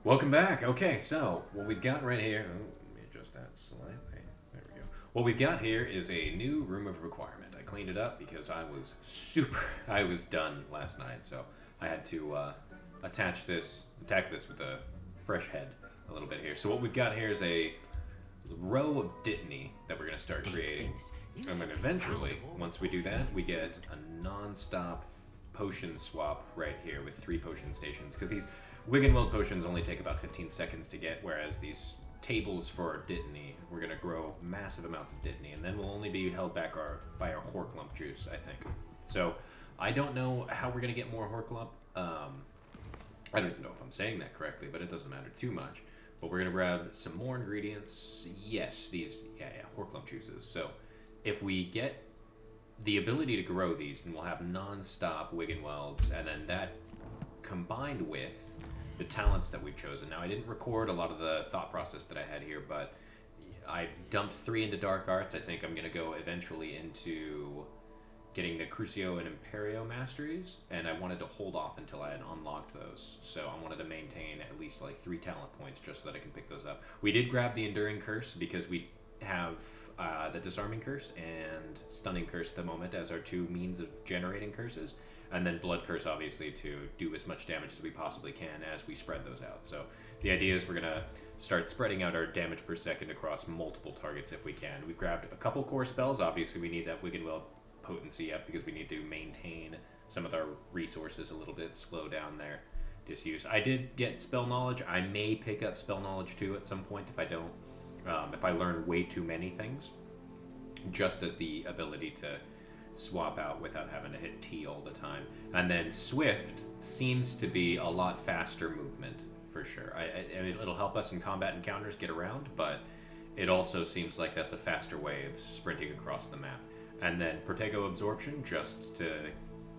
Welcome back. Okay, so what we've got right here. Oh, let me adjust that slightly. There we go. What we've got here is a new room of requirement. I cleaned it up because I was I was done last night, so I had to attack this with a fresh head a little bit here. So what we've got here is a row of Dittany that we're going to start creating. And then eventually, once we do that, we get a non-stop potion swap right here with 3 potion stations. Because these Wiggenweld potions only take about 15 seconds to get, whereas these tables for Dittany, we're going to grow massive amounts of Dittany, and then we'll only be held back by our Horklump juice, I think. So, I don't know how we're going to get more Horklump. I don't even know if I'm saying that correctly, but it doesn't matter too much. But we're going to grab some more ingredients. Yes, Horklump juices. So, if we get the ability to grow these, then we'll have non-stop Wiggenwelds, and then that combined with the talents that we've chosen. Now, I didn't record a lot of the thought process that I had here, but I dumped 3 into Dark Arts. I think I'm going to go eventually into getting the Crucio and Imperio masteries, and I wanted to hold off until I had unlocked those. So I wanted to maintain at least like 3 talent points just so that I can pick those up. We did grab the Enduring Curse because we have the Disarming Curse and Stunning Curse at the moment as our 2 means of generating curses, and then Blood Curse obviously to do as much damage as we possibly can as we spread those out. So the idea is we're going to start spreading out our damage per second across multiple targets if we can. We've grabbed a couple core spells. Obviously we need that Wiggenweld potency up because we need to maintain some of our resources a little bit, slow down their disuse. I did get Spell Knowledge. I may pick up Spell Knowledge too at some point if I don't. If I learn way too many things, just as the ability to swap out without having to hit T all the time. And then Swift seems to be a lot faster movement, for sure. I mean, it'll help us in combat encounters get around, but it also seems like that's a faster way of sprinting across the map. And then Protego Absorption, just to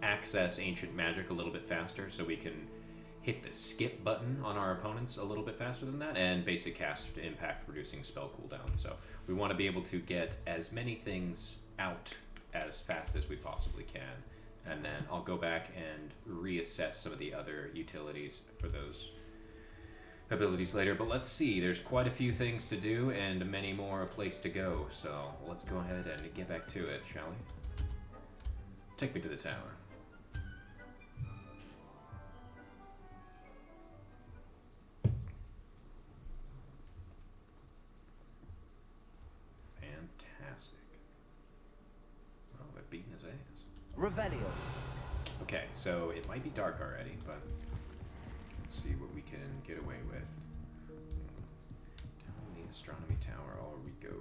access Ancient Magic a little bit faster, so we can hit the skip button on our opponents a little bit faster than that, and basic cast impact reducing spell cooldown. So we want to be able to get as many things out as fast as we possibly can, and then I'll go back and reassess some of the other utilities for those abilities later. But let's see, there's quite a few things to do and many more a place to go, so let's go ahead and get back to it, shall we? Take me to the tower. Fantastic. Well, they're beating his ass. Revelio. Okay, so it might be dark already, but let's see what we can get away with. Down the astronomy tower, all we go.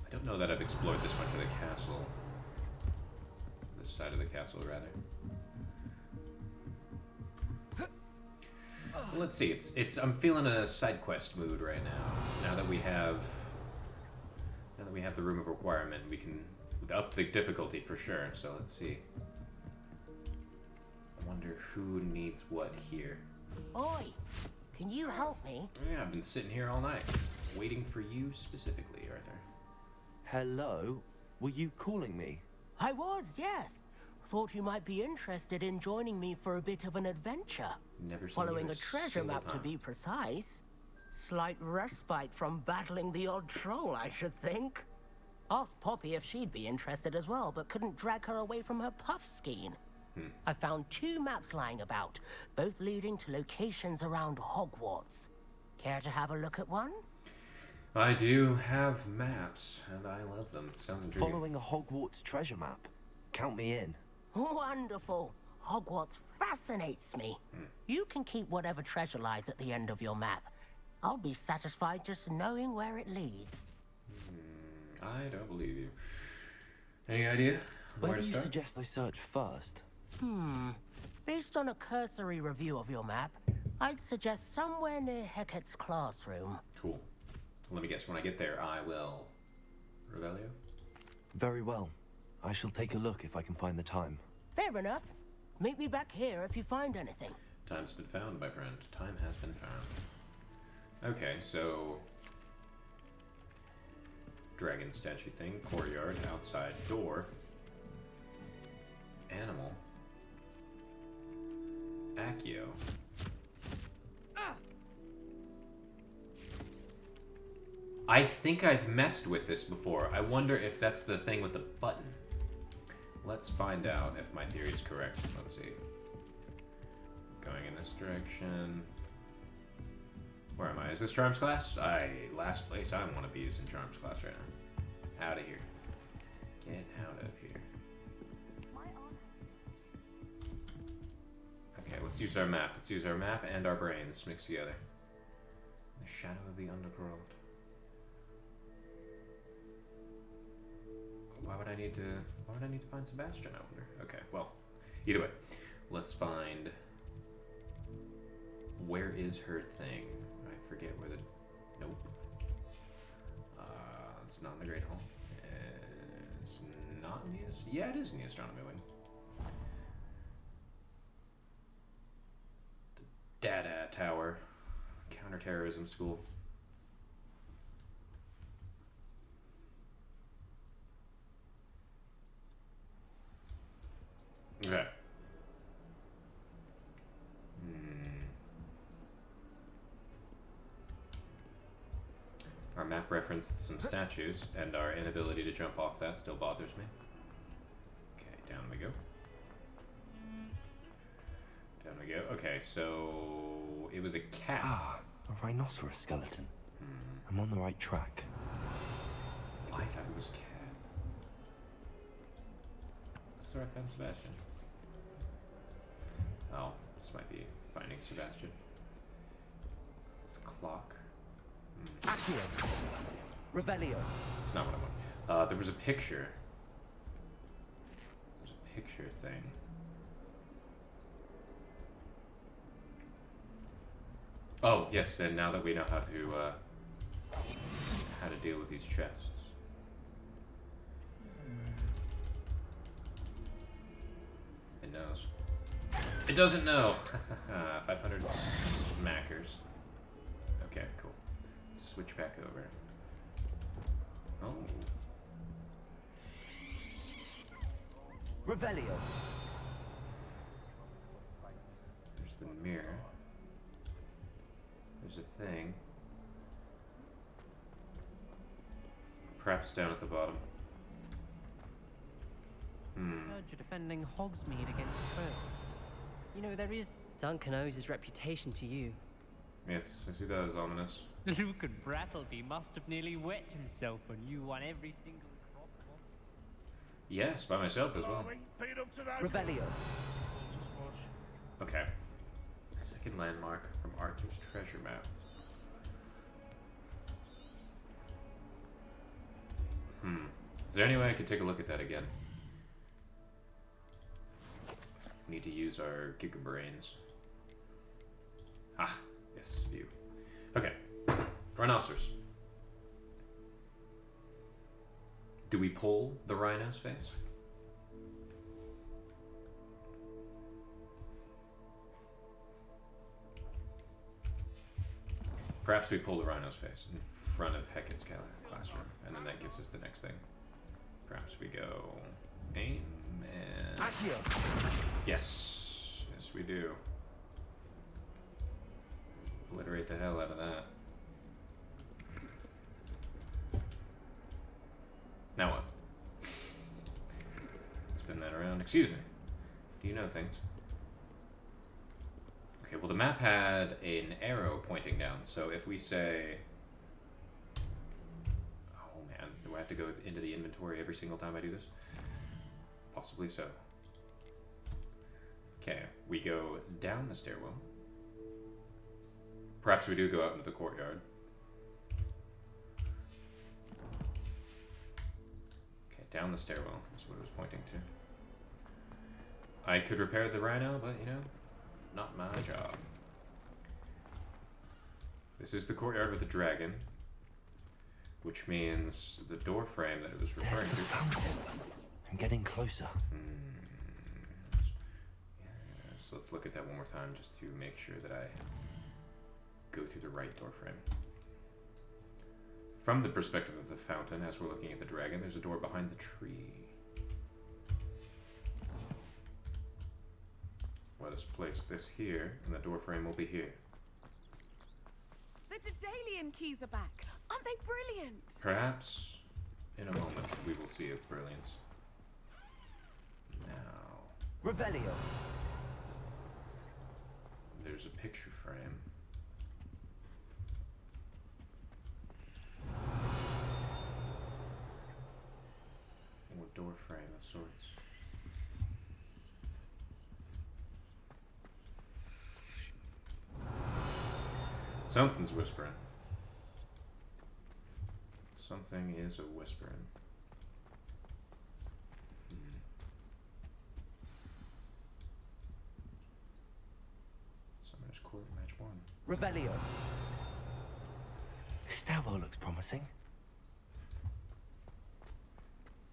I don't know that I've explored this much of the castle. This side of the castle, rather. Well, let's see. I'm feeling a side quest mood right now. Now that we have the room of requirement, we can up the difficulty for sure. So let's see. I wonder who needs what here. Oi, can you help me? Yeah, I've been sitting here all night, waiting for you specifically, Arthur. Hello? Were you calling me? I was, yes. Thought you might be interested in joining me for a bit of an adventure. Never seen Following you a treasure single map to time. be precise. Slight respite from battling the odd troll, I should think. Asked Poppy if she'd be interested as well, but couldn't drag her away from her puff skein. I found 2 maps lying about, both leading to locations around Hogwarts. Care to have a look at one? I do have maps, and I love them. Sounds intriguing. Following a Hogwarts treasure map? Count me in. Wonderful. Hogwarts fascinates me. You can keep whatever treasure lies at the end of your map. I'll be satisfied just knowing where it leads. I don't believe you. Any idea Where where do to you start? suggest I search first? Based on a cursory review of your map, I'd suggest somewhere near Hecat's classroom. Cool. Let me guess. When I get there, I will. Revelio? Very well. I shall take a look if I can find the time. Fair enough. Meet me back here if you find anything. Time's been found, my friend. Time has been found. Okay, so dragon statue thing, courtyard, outside door, animal, Accio. I think I've messed with this before. I wonder if that's the thing with the button. Let's find out if my theory is correct. Let's see. Going in this direction. Where am I? Is this Charms class? Last place I want to be is in Charms class right now. Out of here. Get out of here. Okay, let's use our map. Let's use our map and our brains mixed together. The shadow of the underworld. Why would I need to find Sebastian, I wonder? Okay, well, either way, let's find, where is her thing? I forget where the, nope. It's not in the Great Hall. It's not in the, yeah, it is in the Astronomy Wing. The Dada Tower, Counterterrorism School. Okay. Our map referenced some statues, and our inability to jump off that still bothers me. Okay, down we go. Down we go. Okay, so it was a cat. Ah, a rhinoceros skeleton. I'm on the right track. I thought it was a cat. So I found Sebastian. Oh, this might be finding Sebastian. It's a clock. Accio. Revelio. It's not what I want. There was a picture. There's a picture thing. Oh, yes, and now that we know how to deal with these chests. It knows. It doesn't know. 500 smackers. Okay, cool. Switch back over. Oh. Revelio. There's the mirror. There's a thing. Perhaps down at the bottom. Heard you're defending Hogsmeade against trolls. You know, there is... Duncan owes his reputation to you. Yes, I see that as ominous. Luke and Brattleby must have nearly wet himself when you won every single crop. Yes, by myself as well. Revelio. Okay. Second landmark from Arthur's treasure map. Is there any way I could take a look at that again? Need to use our Giga Brains. Ah, yes, view. Okay. Rhinoceros. Do we pull the rhino's face? Perhaps we pull the rhino's face in front of Hecat's classroom, and then that gives us the next thing. Perhaps we go aim and... Accio. Yes. Yes, we do. Obliterate the hell out of that. Now what? Spin that around. Excuse me. Do you know things? Okay, well the map had an arrow pointing down, so if we say... Oh man, do I have to go into the inventory every single time I do this? Possibly so. Okay, we go down the stairwell. Perhaps we do go out into the courtyard. Okay, down the stairwell is what it was pointing to. I could repair the rhino, but you know, not my job. This is the courtyard with the dragon, which means the door frame that it was referring There's the to. fountain. I'm getting closer. So let's look at that one more time just to make sure that I go through the right door frame. From the perspective of the fountain, as we're looking at the dragon, there's a door behind the tree. Let us place this here, and the door frame will be here. The Daedalian keys are back. Aren't they brilliant? Perhaps in a moment we will see its brilliance. Now, Revelio. there's a picture frame. Or door frame of sorts. Something's whispering. Something is a whispering. Summoner's Court, match 1. Revelio. This stairwell looks promising.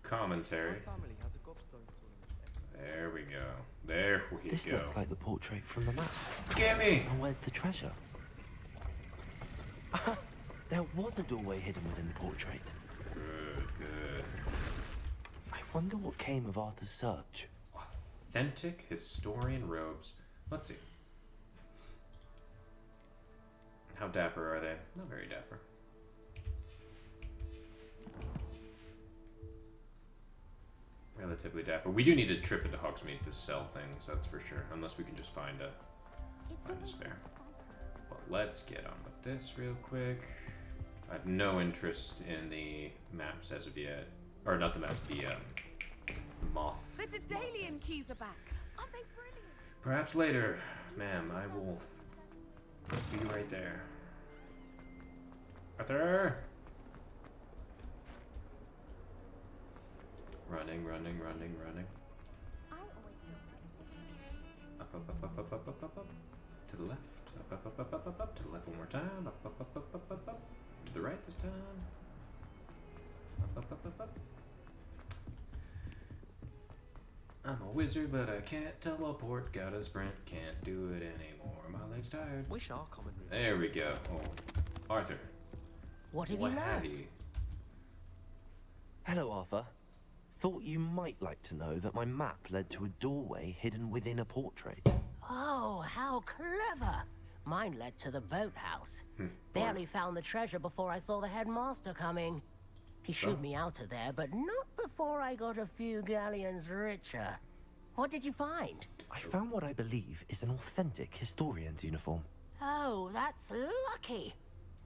Commentary. Family has a gobstone tournament. There we go. There we This go. looks like the portrait from the map. Get me! And where's the treasure? There was a doorway hidden within the portrait. Good, good. I wonder what came of Arthur's search. Authentic historian robes. Let's see. How dapper are they? Not very dapper. Relatively dapper. We do need a trip into Hogsmeade to sell things, that's for sure. Unless we can just find a spare. But let's get on with this real quick. I have no interest in the maps as of yet. Or not the maps, the moth. The Daedalian keys are back. Aren't they brilliant? Perhaps later, ma'am. I will be right there. Arthur! Running, running, running, running. Up, up, up, up, up, up, up, up, up. To the left. Up, up, up, up, up, up, up. To the left one more time. Up, up, up, up, up, up, up. To the right this time. Up, up, up, up, up. I'm a wizard, but I can't teleport. Gotta sprint, can't do it anymore. My leg's tired. Wish our common room. There we go. Oh, Arthur. What have What you have learned? you? Hello, Arthur. Thought you might like to know that my map led to a doorway hidden within a portrait. Oh, how clever! Mine led to the boathouse. Barely found the treasure before I saw the headmaster coming. He shooed me out of there, but not before I got a few galleons richer. What did you find? I found what I believe is an authentic historian's uniform. Oh, that's lucky.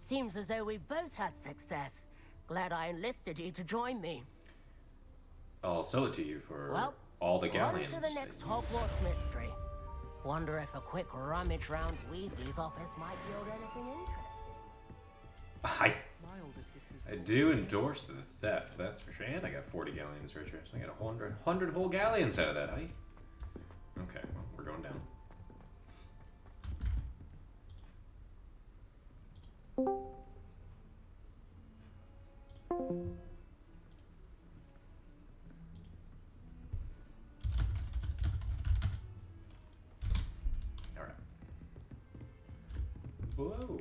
Seems as though we both had success. Glad I enlisted you to join me. I'll sell it to you for Well, all the on galleons. to the next Hogwarts mystery. Wonder if a quick rummage round Weasley's office might yield anything interesting. I do endorse the theft, that's for sure. And I got 40 galleons richer, so I got 100 whole galleons out of that, eh? Okay, well, we're going down. Alright. Whoa,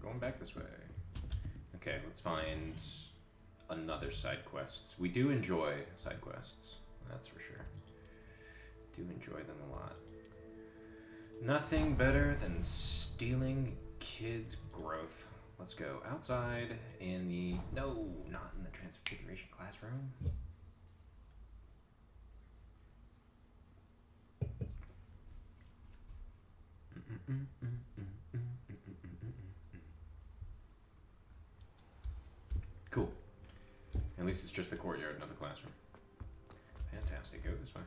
going back this way. Okay, let's find another side quest. We do enjoy side quests, that's for sure. Do enjoy them a lot. Nothing better than stealing kids' growth. Let's go outside in the... No, not in the Transfiguration classroom. Cool. At least it's just the courtyard, not the classroom. Fantastic. Go this way.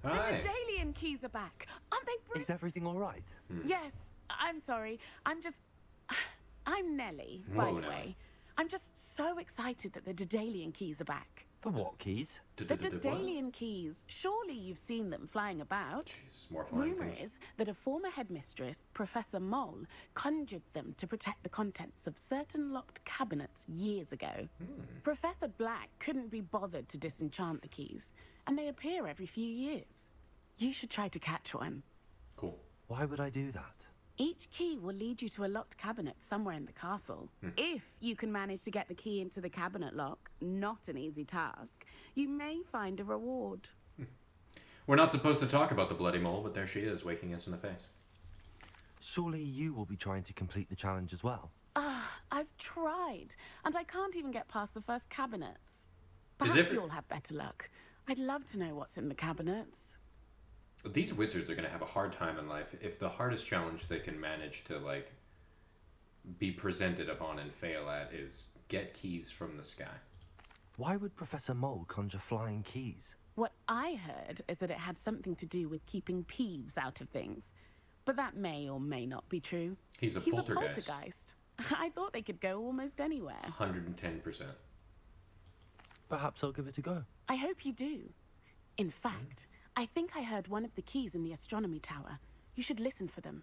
Hi. The Daedalian keys are back. Aren't they brilliant? Is everything all right? Yes, I'm sorry. I'm Nellie, Whoa, by the Nellie. way. I'm just so excited that the Daedalian keys are back. The what keys? The Daedalian keys. Surely you've seen them flying about. Jesus, more flying Rumour things. is that a former headmistress, Professor Moll, conjured them to protect the contents of certain locked cabinets years ago. Professor Black couldn't be bothered to disenchant the keys, and they appear every few years. You should try to catch one. Cool. Why would I do that? Each key will lead you to a locked cabinet somewhere in the castle. If you can manage to get the key into the cabinet lock, not an easy task, you may find a reward. We're not supposed to talk about the bloody mole, but there she is, waking us in the face. Surely you will be trying to complete the challenge as well. I've tried, and I can't even get past the first cabinets. Is Perhaps it- you'll have better luck. I'd love to know what's in the cabinets. These wizards are gonna have a hard time in life if the hardest challenge they can manage to like be presented upon and fail at is get keys from the sky. Why would Professor Mole conjure flying keys? What I heard is that it had something to do with keeping Peeves out of things. But that may or may not be true. He's a He's poltergeist. a poltergeist. I thought they could go almost anywhere. 110%. Perhaps I'll give it a go. I hope you do. In fact, I think I heard one of the keys in the astronomy tower. You should listen for them.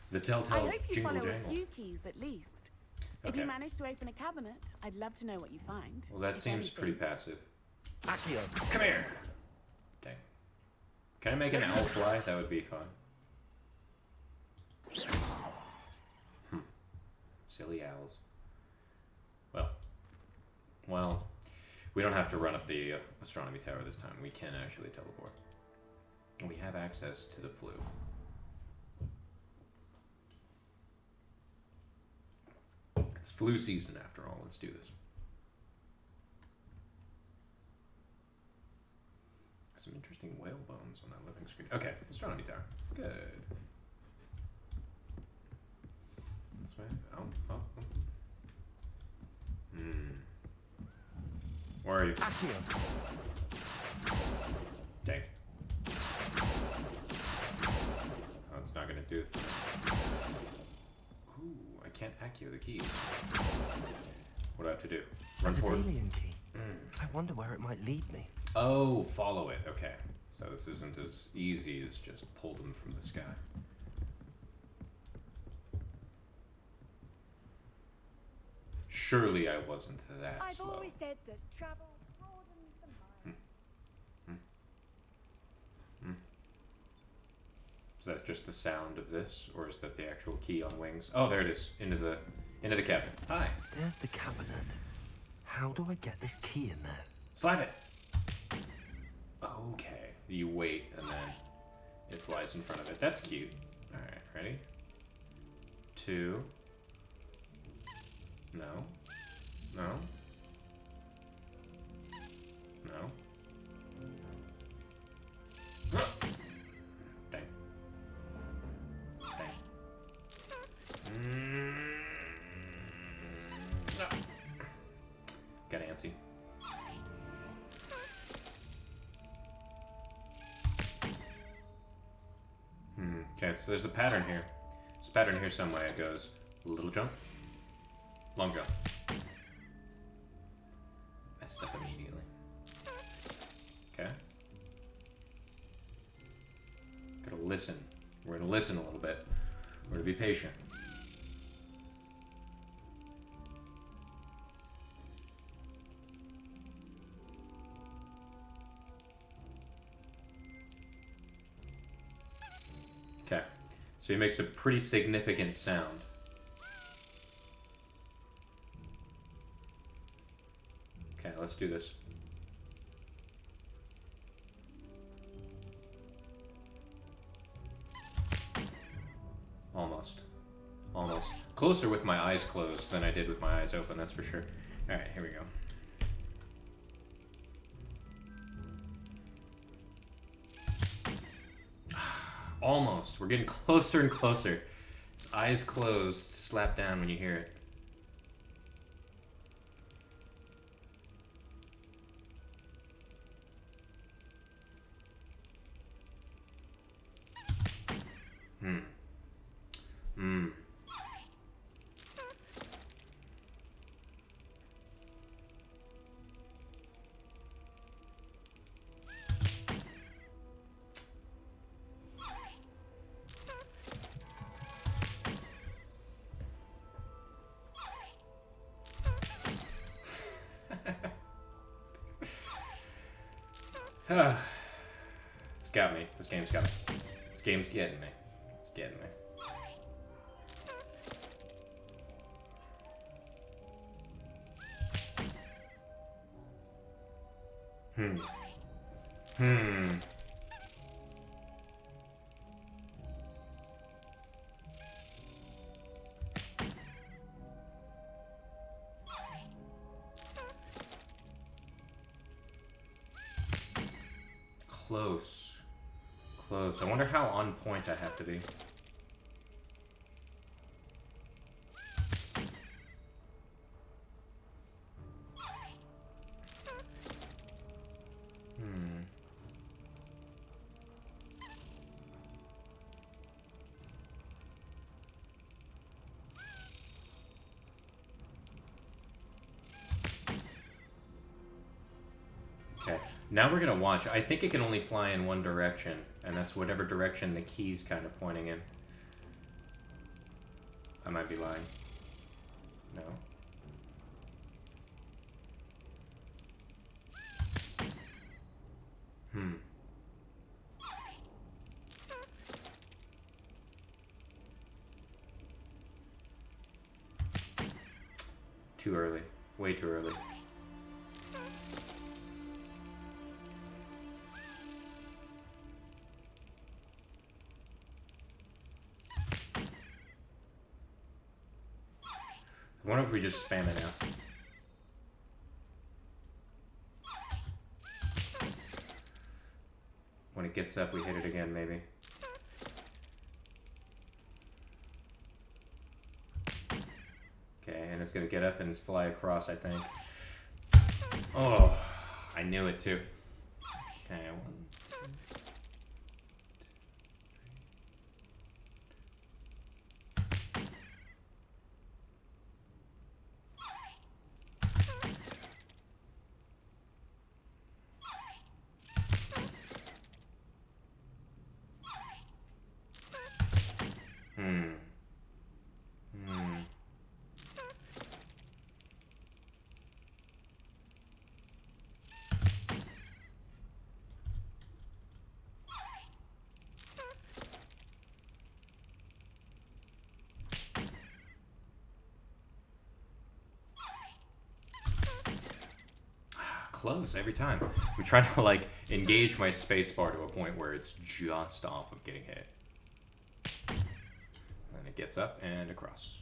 The I telltale hope you jingle follow jangle. a few keys at least. If Okay. you manage to open a cabinet, I'd love to know what you find. Well, that if seems anything. pretty passive. Accio. Come here! Dang. Can I make an owl fly? That would be fun. Silly owls. Well, we don't have to run up the astronomy tower this time. We can actually teleport. And we have access to the flue. It's flu season after all. Let's do this. Some interesting whale bones on that living screen. Okay, astronomy tower. Good. This way. Oh. Where are you? Accio. Dang. Oh, it's not gonna do it. Ooh, I can't accio the key. What do I have to do? Run There's a forward? alien key. I wonder where it might lead me. Oh, follow it. Okay. So this isn't as easy as just pull them from the sky. Surely I wasn't that I've slow. always said that travel broadens the mind. Is that just the sound of this, or is that the actual key on wings? Oh, there it is. Into the cabinet. Hi. There's the cabinet. How do I get this key in there? Slap it. Okay. You wait, and then it flies in front of it. That's cute. All right. Ready? 2. No. No. No. Dang. Dang. No. Got antsy. Okay, so there's a pattern here. There's a pattern here somewhere. It goes little jump, long jump. Messed up immediately. Okay. Gotta listen. We're gonna listen a little bit. We're gonna be patient. Okay. So he makes a pretty significant sound. Okay, let's do this. Almost. Almost. Closer with my eyes closed than I did with my eyes open, that's for sure. Alright, here we go. Almost. We're getting closer and closer. It's eyes closed, slap down when you hear it. It's got me. This game's got me. This game's getting me. It's getting me. close. Close. I wonder how on point I have to be. Okay, now we're gonna watch. I think it can only fly in one direction, and that's whatever direction the key's kind of pointing in. I might be lying. No. Too early. Way too early. I wonder if we just spam it now. When it gets up, we hit it again, maybe. Okay, and it's gonna get up and fly across, I think. Oh, I knew it too. Okay, one. Close every time. I'm trying to like engage my spacebar to a point where it's just off of getting hit. And it gets up and across.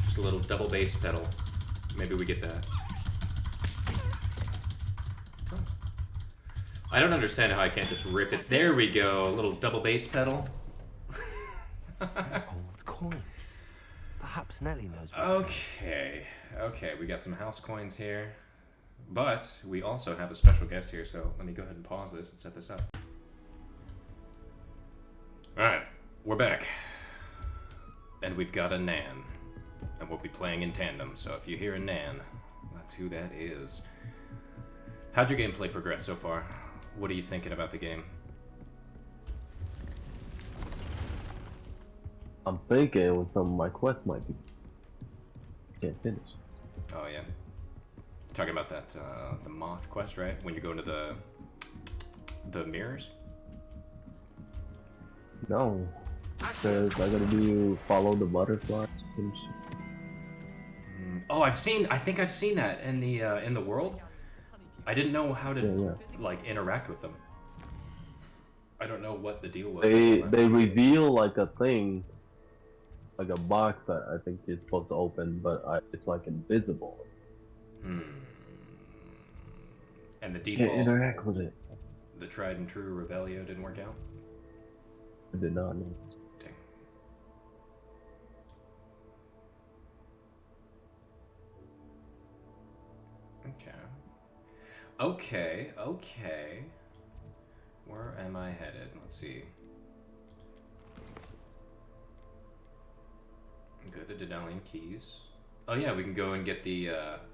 Just a little double bass pedal. Maybe we get that. I don't understand how I can't just rip it. There we go. A little double bass pedal. Old coin. Perhaps Nellie knows what Okay. Okay, we got some house coins here. But we also have a special guest here, so let me go ahead and pause this and set this up. Alright, we're back. And we've got a Nan. And we'll be playing in tandem, so if you hear a Nan, that's who that is. How'd your gameplay progress so far? What are you thinking about the game? I'm thinking some of my quests might be can't finish. Oh yeah. Talking about that the moth quest, right? When you go into the mirrors? No. Because I gotta do follow the butterflies. Oh, I think I've seen that in the world. I didn't know how to like interact with them. I don't know what the deal was. They reveal like a thing, like a box that I think you're supposed to open, but it's like invisible. And the default Can't interact with it. The tried and true Revelio didn't work out. It did not. No. Dang. Okay. Where am I headed? Let's see. Good, the Dedalian keys. Oh yeah, we can go and get the,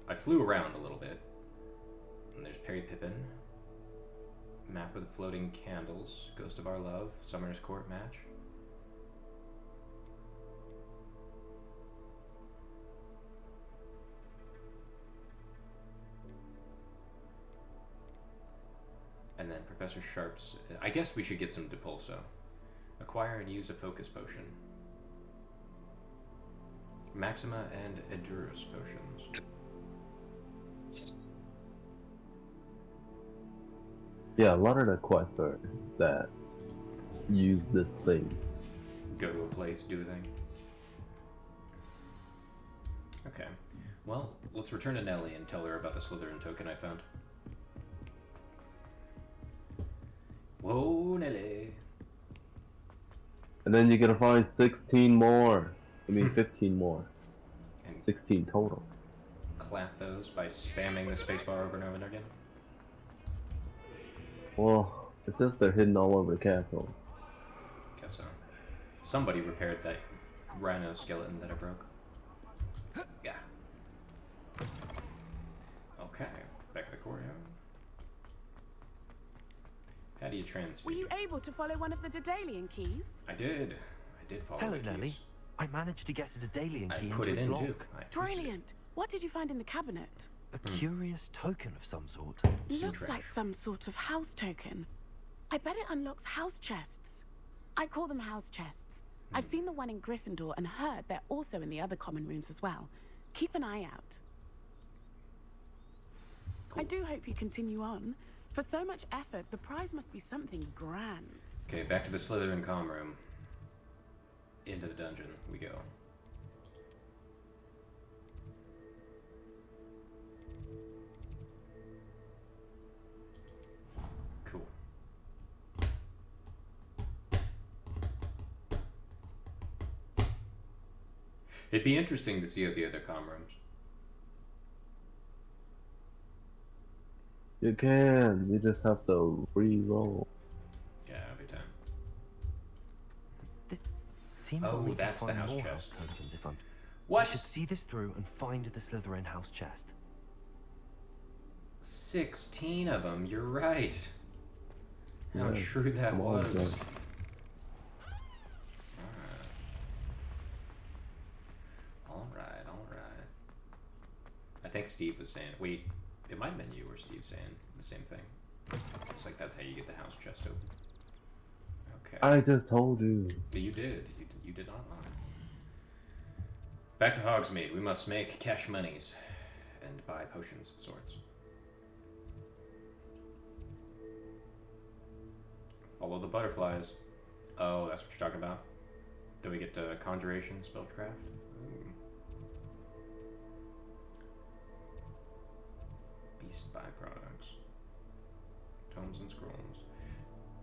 I flew around a little bit. And there's Perry Pippin. Map with floating candles. Ghost of Our Love. Summoner's Court match. And then Professor Sharp's... I guess we should get some Depulso. Acquire and use a focus potion. Maxima and Edurus potions. Yeah, a lot of the quests are that use this thing. Go to a place, do a thing. Well, let's return to Nellie and tell her about the Slytherin token I found. Whoa, Nellie. And then you're gonna find 16 more. I mean 15 more. And 16 total. clap those by spamming the spacebar over and over and again. Well, it says they're hidden all over castles. Guess so. Somebody repaired that rhino skeleton that I broke. Yeah. Okay, back to the courtyard. How do you transfer? Were you able to follow one of the Daedalian keys? I did follow Hello, the keys. Nellie. I managed to get a Daedalian I key put into it its in lock. too. I twisted it. Brilliant. What did you find in the cabinet? A curious token of some sort. Looks trash. like some sort of house token. I bet it unlocks house chests. I call them house chests. I've seen the one in Gryffindor and heard they're also in the other common rooms as well. Keep an eye out. I do hope you continue on. For so much effort, the prize must be something grand. Okay, back to the Slytherin comm room. Into the dungeon we go. Cool. It'd be interesting to see the other comm rooms. You can. You just have to re-roll. Yeah, every time. Seems Oh, I'll need that's to the find house more chest. house tokens if I'm... I What? should see this through and find the Slytherin house chest. 16 of them, you're right. How Yeah, true that come on, was. Jack. Alright. I think Steve was saying, wait, it might have been you or Steve saying the same thing. It's like that's how you get the house chest open. Okay. I just told you. But you did. You did not lie. Back to Hogsmeade. We must make cash monies and buy potions of sorts. Follow the butterflies. Oh, that's what you're talking about? Do we get to conjuration, spellcraft? Ooh. Beast byproducts. Tomes and scrolls.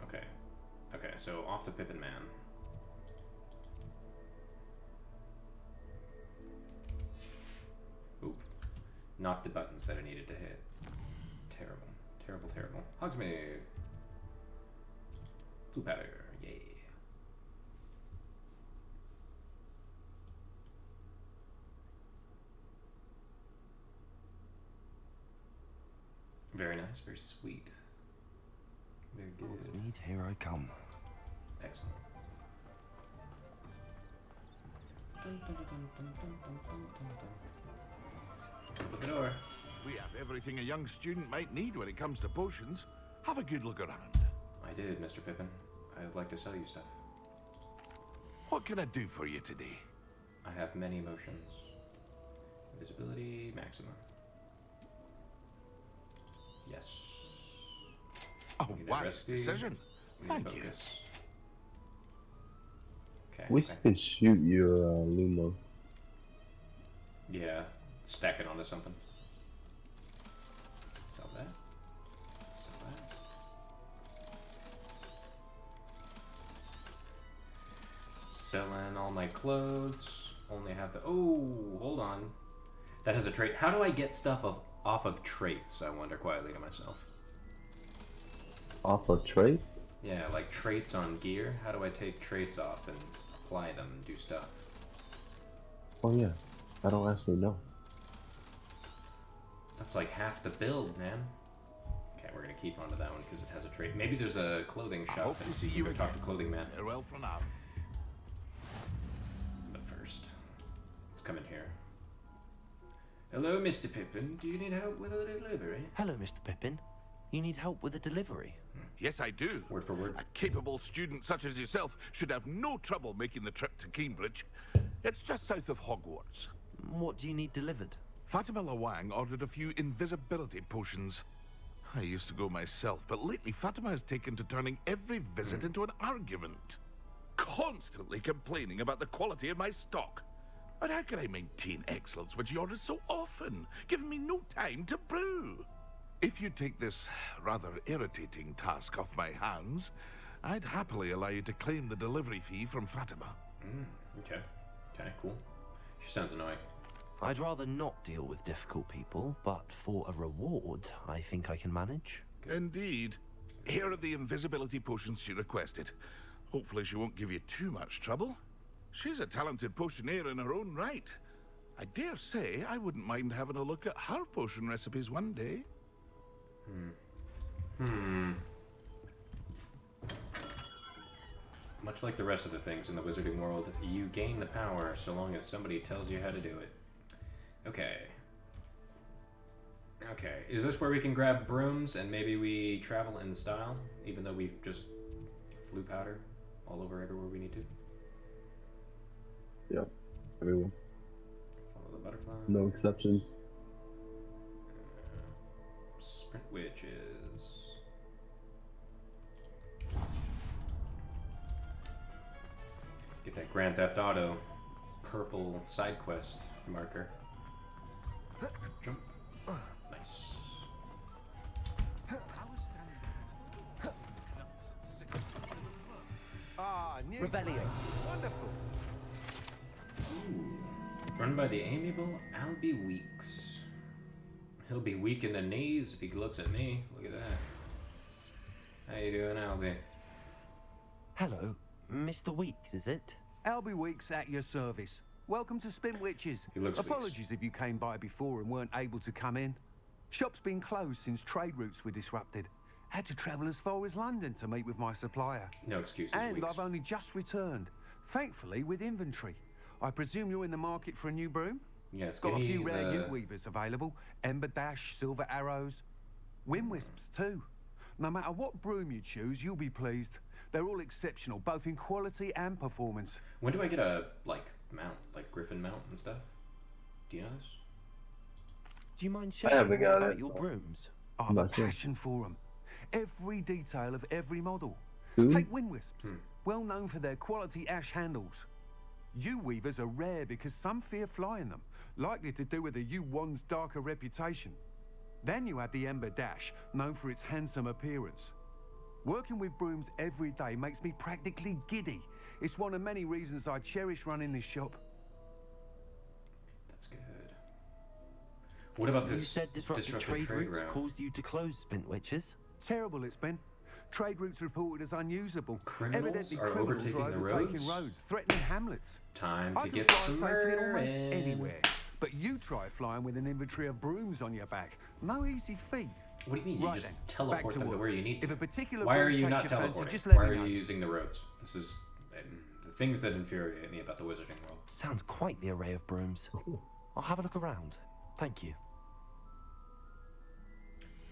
Okay. Okay, so off to Pippin Man. Oop. Not the buttons that I needed to hit. Terrible. Terrible. Hogsmeade. Blue powder. Yay. Very nice. Very sweet. Very good. Hogsmeade, here I come. Excellent. Open the door. We have everything a young student might need when it comes to potions. Have a good look around. I did, Mr. Pippin. I would like to sell you stuff. What can I do for you today? I have many motions. Invisibility maximum. Yes. A We need a wise recipe. decision. We need Thank you. focus. Okay. Wish you could shoot your Lumos. Yeah. Stack it onto something. Sell that. Sell that. Selling all my clothes. Only have the... Oh, hold on. That has a trait. How do I get stuff off of traits, I wonder quietly to myself. Off of traits? Yeah, like traits on gear. How do I take traits off and apply them and do stuff? Oh yeah. I don't actually know. That's like half the build, man. Okay, we're gonna keep onto that one because it has a trait. Maybe there's a clothing I shop hope and to see we you can go talk to again. Clothing Man. Farewell for now. But first, let's come in here. Hello, Mr. Pippin. Do you need help with a delivery? Hello, Mr. Pippin. You need help with a delivery? Yes, I do. Word for word. A capable student such as yourself should have no trouble making the trip to Cambridge. It's just south of Hogwarts. What do you need delivered? Fatima Lawang ordered a few invisibility potions. I used to go myself, but lately Fatima has taken to turning every visit into an argument. Constantly complaining about the quality of my stock. But how can I maintain excellence when she orders so often, giving me no time to brew? If you take this rather irritating task off my hands, I'd happily allow you to claim the delivery fee from Fatima. Okay. Okay, cool. She sounds annoying. I'd rather not deal with difficult people, but for a reward, I think I can manage. Indeed. Here are the invisibility potions she requested. Hopefully she won't give you too much trouble. She's a talented potioneer in her own right. I dare say I wouldn't mind having a look at her potion recipes one day. Much like the rest of the things in the wizarding world, you gain the power so long as somebody tells you how to do it. Okay. Okay, is this where we can grab brooms and maybe we travel in style, even though we've just flew powder all over everywhere we need to? Yep, everyone. Follow the butterfly. No exceptions. Sprint witches. Get that Grand Theft Auto purple side quest marker. Jump. Nice. Revelio. Wonderful. Run by the amiable Albie Weeks. He'll be weak in the knees if he looks at me. Look at that. How you doing, Albie? Hello, Mr. Weeks, is it? Albie Weeks at your service. Welcome to Spin Witches. He looks Apologies if you came by before and weren't able to come in. Shop's been closed since trade routes were disrupted. Had to travel as far as London to meet with my supplier. No excuses, And Weeks. I've only just returned, thankfully with inventory. I presume you're in the market for a new broom? Yes, Got a give few me rare the- ute weavers available. Ember Dash, Silver Arrows. Wind Wisps too. No matter what broom you choose, you'll be pleased. They're all exceptional, both in quality and performance. When do I get a, mount? Like Griffin mount and stuff? Do you know this? Do you mind I sharing haven't more got about it, your so- brooms? I have a Not sure. passion for them. Every detail of every model. Soon? Take Wind Wisps, well known for their quality ash handles. Yew weavers are rare because some fear flying them, likely to do with the yew wand's darker reputation. Then you have the Ember Dash, known for its handsome appearance. Working with brooms every day makes me practically giddy. It's one of many reasons I cherish running this shop. That's good. What about this You said disrupted trade routes caused you to close Spin Witches? Terrible it's been. Trade routes reported as unusable. Criminals Evidently are criminals overtaking are the overtaking roads? roads, threatening hamlets. Time I to can get fly some safely almost murder. anywhere. But you try flying with an inventory of brooms on your back. No easy feat. What do you mean? You Right just then, teleport back to them to work. where you need to. If a particular Why are broom you takes not your fancy, teleporting? just let Why me are know. you using the roads? This is the things that infuriate me about the wizarding world. Sounds quite the array of brooms. I'll have a look around. Thank you.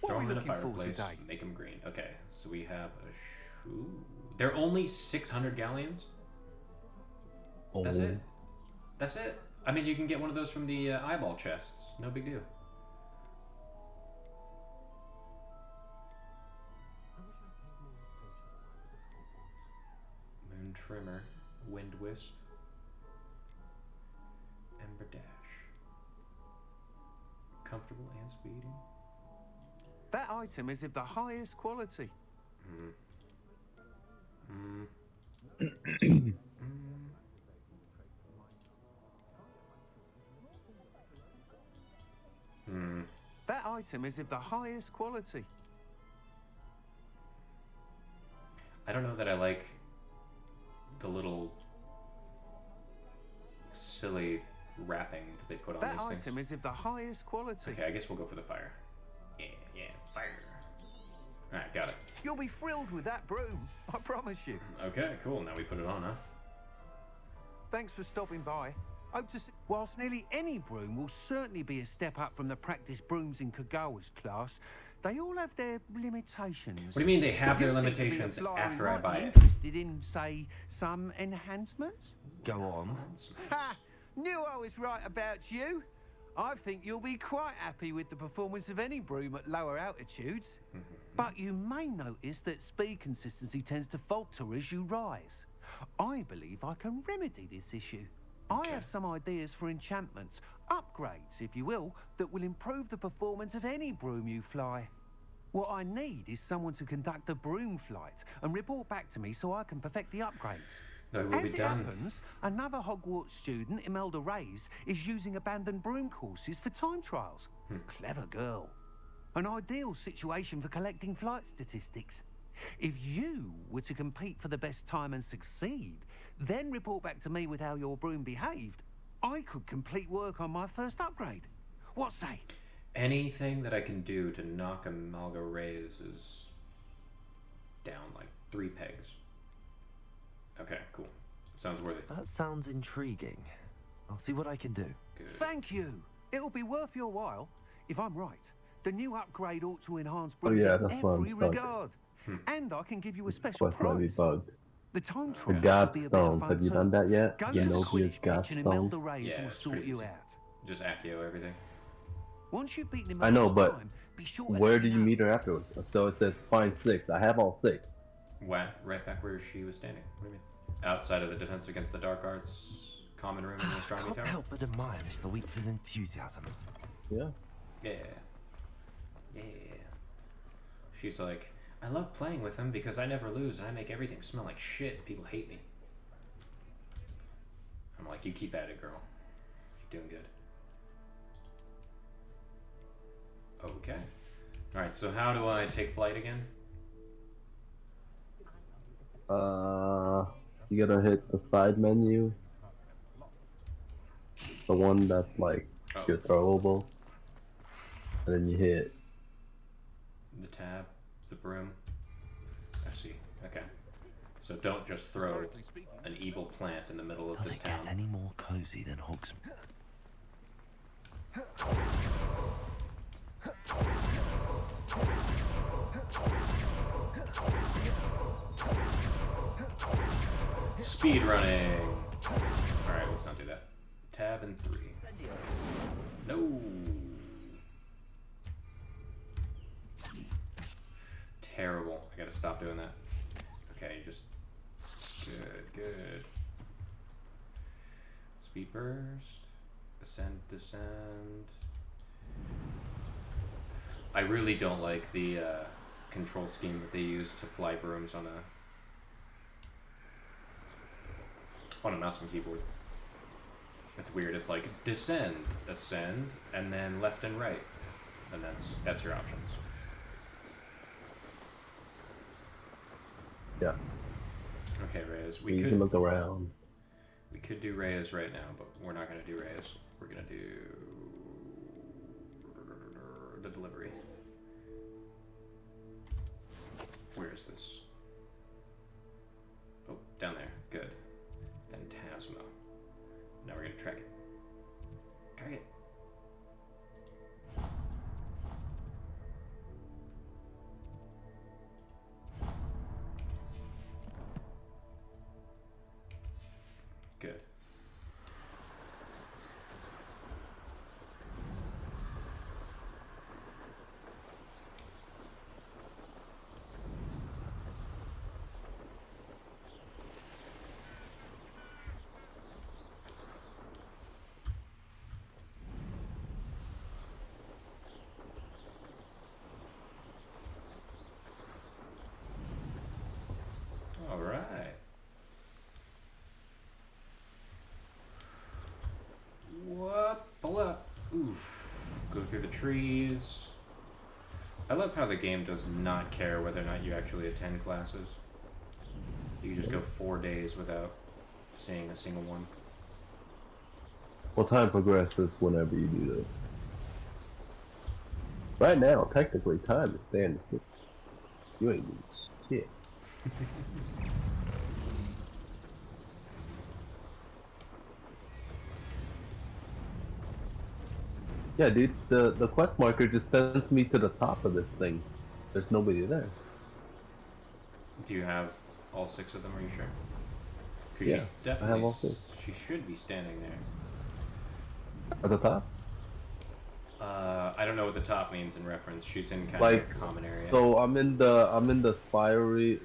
What Throw are we them in a looking for fireplace, today? make them green. Okay, so we have a shoe. They're only 600 galleons? That's it? That's it? I mean, you can get one of those from the eyeball chests. No big deal. Moon Trimmer, Wind Wisp, Ember Dash. Comfortable and speedy. That item is of the highest quality. That item is of the highest quality. I don't know that I like the little silly wrapping that they put on That these things. item is of the highest quality. Okay, I guess we'll go for the fire. Yeah, fire. Alright, got it. You'll be thrilled with that broom, I promise you. Okay, cool. Now we put it on, huh? Thanks for stopping by. Hope to see. Whilst nearly any broom will certainly be a step up from the practice brooms in Kagawa's class, they all have their limitations. What do you mean they have their You seem to be a limitations flyer after I might buy be it? interested in, say, some enhancements? Go on. Ha! Knew I was right about you. I think you'll be quite happy with the performance of any broom at lower altitudes. But you may notice that speed consistency tends to falter as you rise. I believe I can remedy this issue. I have some ideas for enchantments, upgrades, if you will, that will improve the performance of any broom you fly. What I need is someone to conduct a broom flight and report back to me so I can perfect the upgrades. No, it will As be it done. happens, another Hogwarts student, Imelda Reyes, is using abandoned broom courses for time trials. Clever girl. An ideal situation for collecting flight statistics. If you were to compete for the best time and succeed, then report back to me with how your broom behaved, I could complete work on my first upgrade. What say? Anything that I can do to knock Imelda Reyes is down like 3 pegs. Okay, cool. Sounds worthy. That sounds intriguing. I'll see what I can do. Good. Thank you. It'll be worth your while. If I'm right, the new upgrade ought to enhance brooms yeah, in that's why I'm every stuck. regard. And I can give you a special Quest might be prize. bugged. The time The trial God should be a bit of Stones. fun Have you too. done that yet? Go to Yes. the Zenobia's Quidditch God pitch and Imelda Stone. Reyes Yeah, will it's sort pretty you easy. out. Just Accio everything. Once you've beaten I know, Imelda's but time, be sure to where let do me you know. meet her afterwards? So it says find 6. I have all 6. Right back where she was standing. What do you mean? Outside of the Defense Against the Dark Arts common room in the Astronomy Can't Tower? help but admire Mr. Weeks' enthusiasm. Yeah. Yeah. Yeah. She's like, I love playing with him because I never lose and I make everything smell like shit. People hate me. I'm like, you keep at it, girl. You're doing good. Okay. Alright, so how do I take flight again? You gotta hit the side menu. The one that's like your throwables. And then you hit The tab, the broom. I see. Okay. So don't just throw an evil plant in the middle of Does this it town. get any more cozy than Hogsmeade? Speed running. Alright, let's not do that. Tab and 3. No. Terrible. I gotta stop doing that. Okay, just good. Speed burst. Ascend, descend. I really don't like the control scheme that they use to fly brooms on a mouse and keyboard. It's weird. It's like descend, ascend, and then left and right, and that's your options. yeah. Okay, Reyes. You can look around. We could do Reyes right now, but we're not gonna do Reyes. We're gonna do the delivery. Where is this? Oh, down there. Good. Phantasma. Now we're gonna track it. Track it. Good. All right. What? Pull up. Oof. Go through the trees. I love how the game does not care whether or not you actually attend classes. You can just go 4 days without seeing a single one. Well, time progresses whenever you do this. Right now, technically, time is standing still. You ain't doing shit. Yeah, dude, the quest marker just sends me to the top of this thing. There's nobody there. Do you have all 6 of them? Are you sure? 'Cause Yeah, she's I definitely have all 6. She should be standing there. At the top? I don't know what the top means in reference. She's in kind Like, of a common area. so I'm in the spirally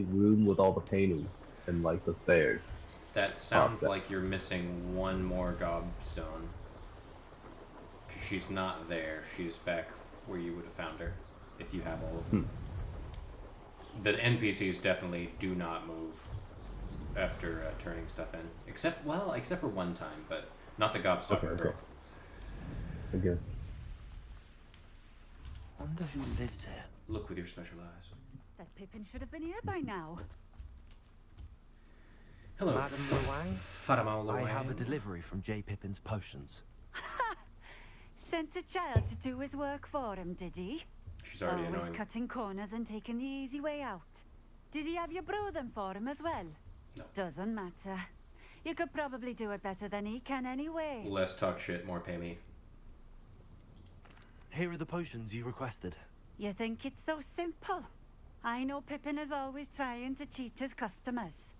room with all the painting and like the stairs. That sounds like you're missing one more gobstone. Because she's not there. She's back where you would have found her, if you have all of them. The NPCs definitely do not move after turning stuff in. Except for one time, but not the gobstopper. Okay. I guess. Wonder who lives here. Look with your special eyes. That Pippin should have been here by now. Hello, Madame Luang. Fatima I Luang. have a delivery from J. Pippin's potions. Sent a child to do his work for him, did he? She's already Always annoying. cutting corners and taking the easy way out. Did he have you brew them for him as well? No. Doesn't matter. You could probably do it better than he can anyway. Less talk shit, more pay me. Here are the potions you requested. You think it's so simple? I know Pippin is always trying to cheat his customers.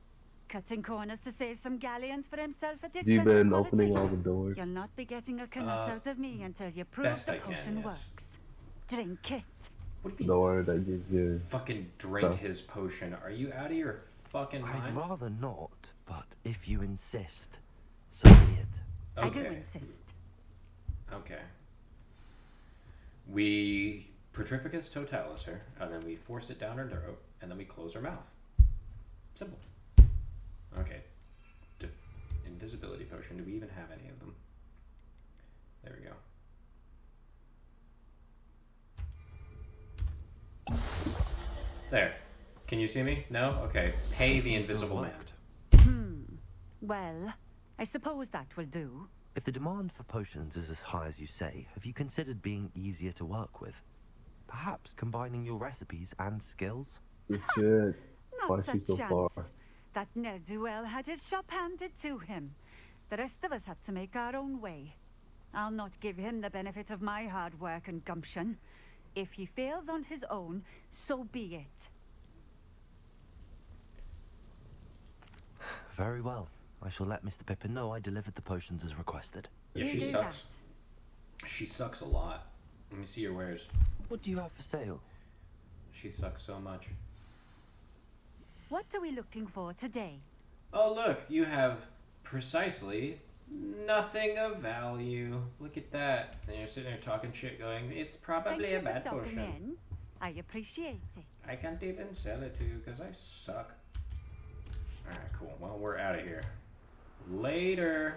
Cutting corners to save some galleons for himself at the expense You've been of opening quality. all the doors. You'll not be getting a canut out of me until you prove best the I can, potion yes. works. Drink it. What do you mean? Door that gives you. Fucking drink Huh. his potion. Are you out of your fucking mind? I'd rather not, but if you insist, so be it. I do Okay. insist. Okay. We Petrificus totalis her, and then we force it down her throat, and then we close her mouth. Simple. Okay. Invisibility potion. Do we even have any of them? There we go. There. Can you see me? No? Okay. Pay the invisible man. Well, I suppose that will do. If the demand for potions is as high as you say, have you considered being easier to work with? Perhaps combining your recipes and skills? This shit. Why Not is she a so chance. far? That ne'er-do-well had his shop handed to him. The rest of us had to make our own way. I'll not give him the benefit of my hard work and gumption. If he fails on his own, so be it. Very well. I shall let Mr. Pippin know I delivered the potions as requested. Yeah, You she do sucks. She sucks a lot. Let me see your wares. What do you have for sale? She sucks so much. What are we looking for today? Oh, look, you have precisely nothing of value. Look at that. And you're sitting there talking shit going, it's probably Thank you a bad for stopping potion. in. I appreciate it. I can't even sell it to you because I suck. Alright, cool. Well, we're out of here. Later.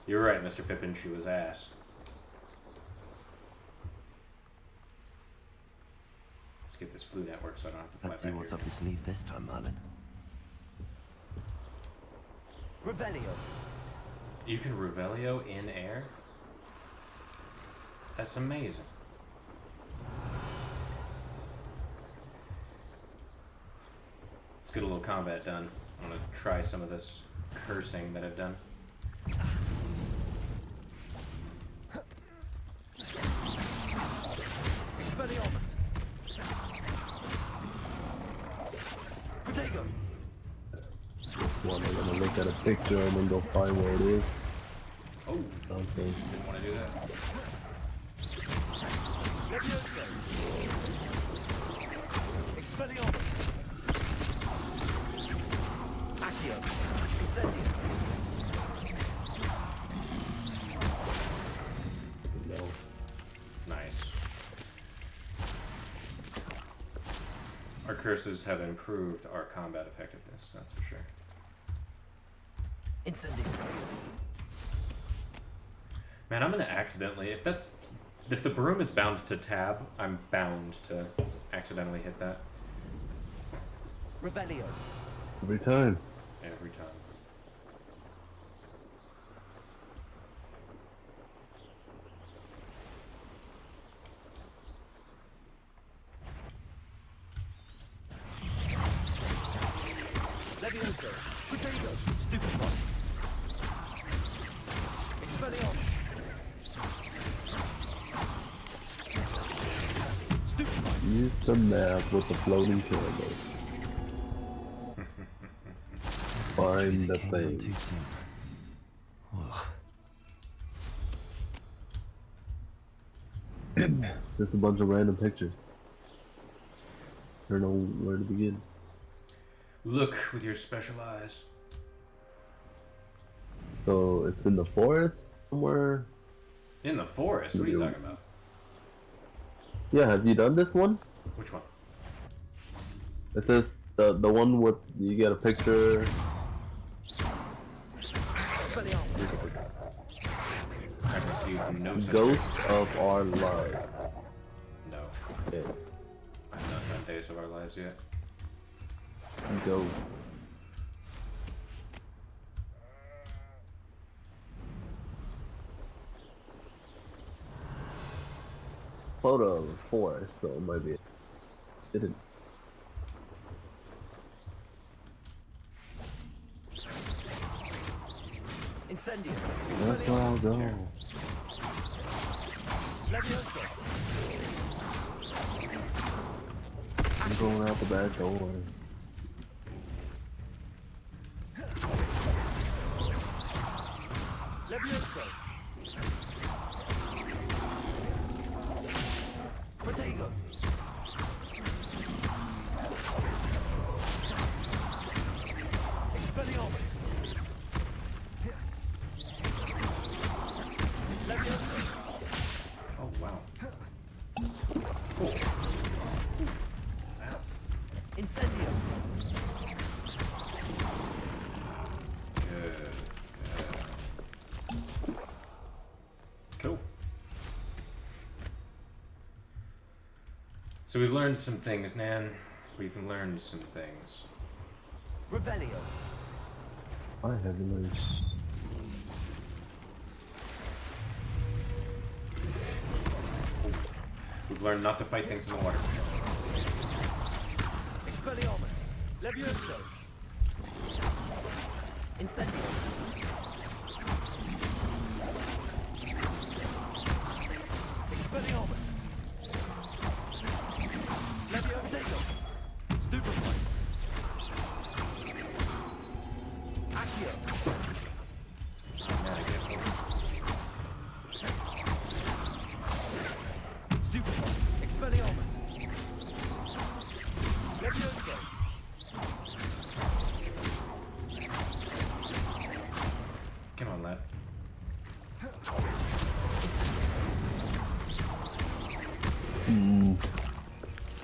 You're right, Mr. Pippin. She was ass. Let's get this flu network so I don't have to fly Let's see back what's here. up your sleeve this time, Merlin. Revelio. You can Revelio in air? That's amazing. Let's get a little combat done. I'm gonna try some of this cursing that I've done. Expelliarmus. Protego. This one, I'm gonna look at a picture and then go find where it is. Oh, Okay. didn't want to do that. Levioso. Expelliarmus. Accio. Incendio. No. Nice. Our curses have improved our combat effectiveness, that's for sure. Incendio. Man, I'm gonna accidentally, if the broom is bound to tab, I'm bound to accidentally hit that Revelio. Every time. every time. Levioso. Protego. Stupefy. Expelliarmus. Stupefy. Use the map with the floating candle. Find the Came on thing. too soon. Ugh. It's just a bunch of random pictures. I don't know where to begin. Look with your special eyes. So it's in the forest somewhere? In the forest? What are you talking about? Yeah, have you done this one? Which one? It says the one with you get a picture. I received no such Ghost of Our Love. No. Yeah. I've not done Days of Our Lives yet. Ghost. Photo of a forest, so it might be. Didn't. Incendio. That's where I'll go. Levioso. I'm going out the back door. Levioso. Protego. Expelliarmus. Levioso. Oh, wow. Cool. Incendio. Good. Cool. So we've learned some things, Nan. We've learned some things. Revelio. I have learned. We've learned not to fight things in the water. Expelliarmus. Levioso. Incendio. Expelliarmus. Levio Dego. Stupefy. Accio. Stupefy. Expelliarmus. Levioso. Come on, lad.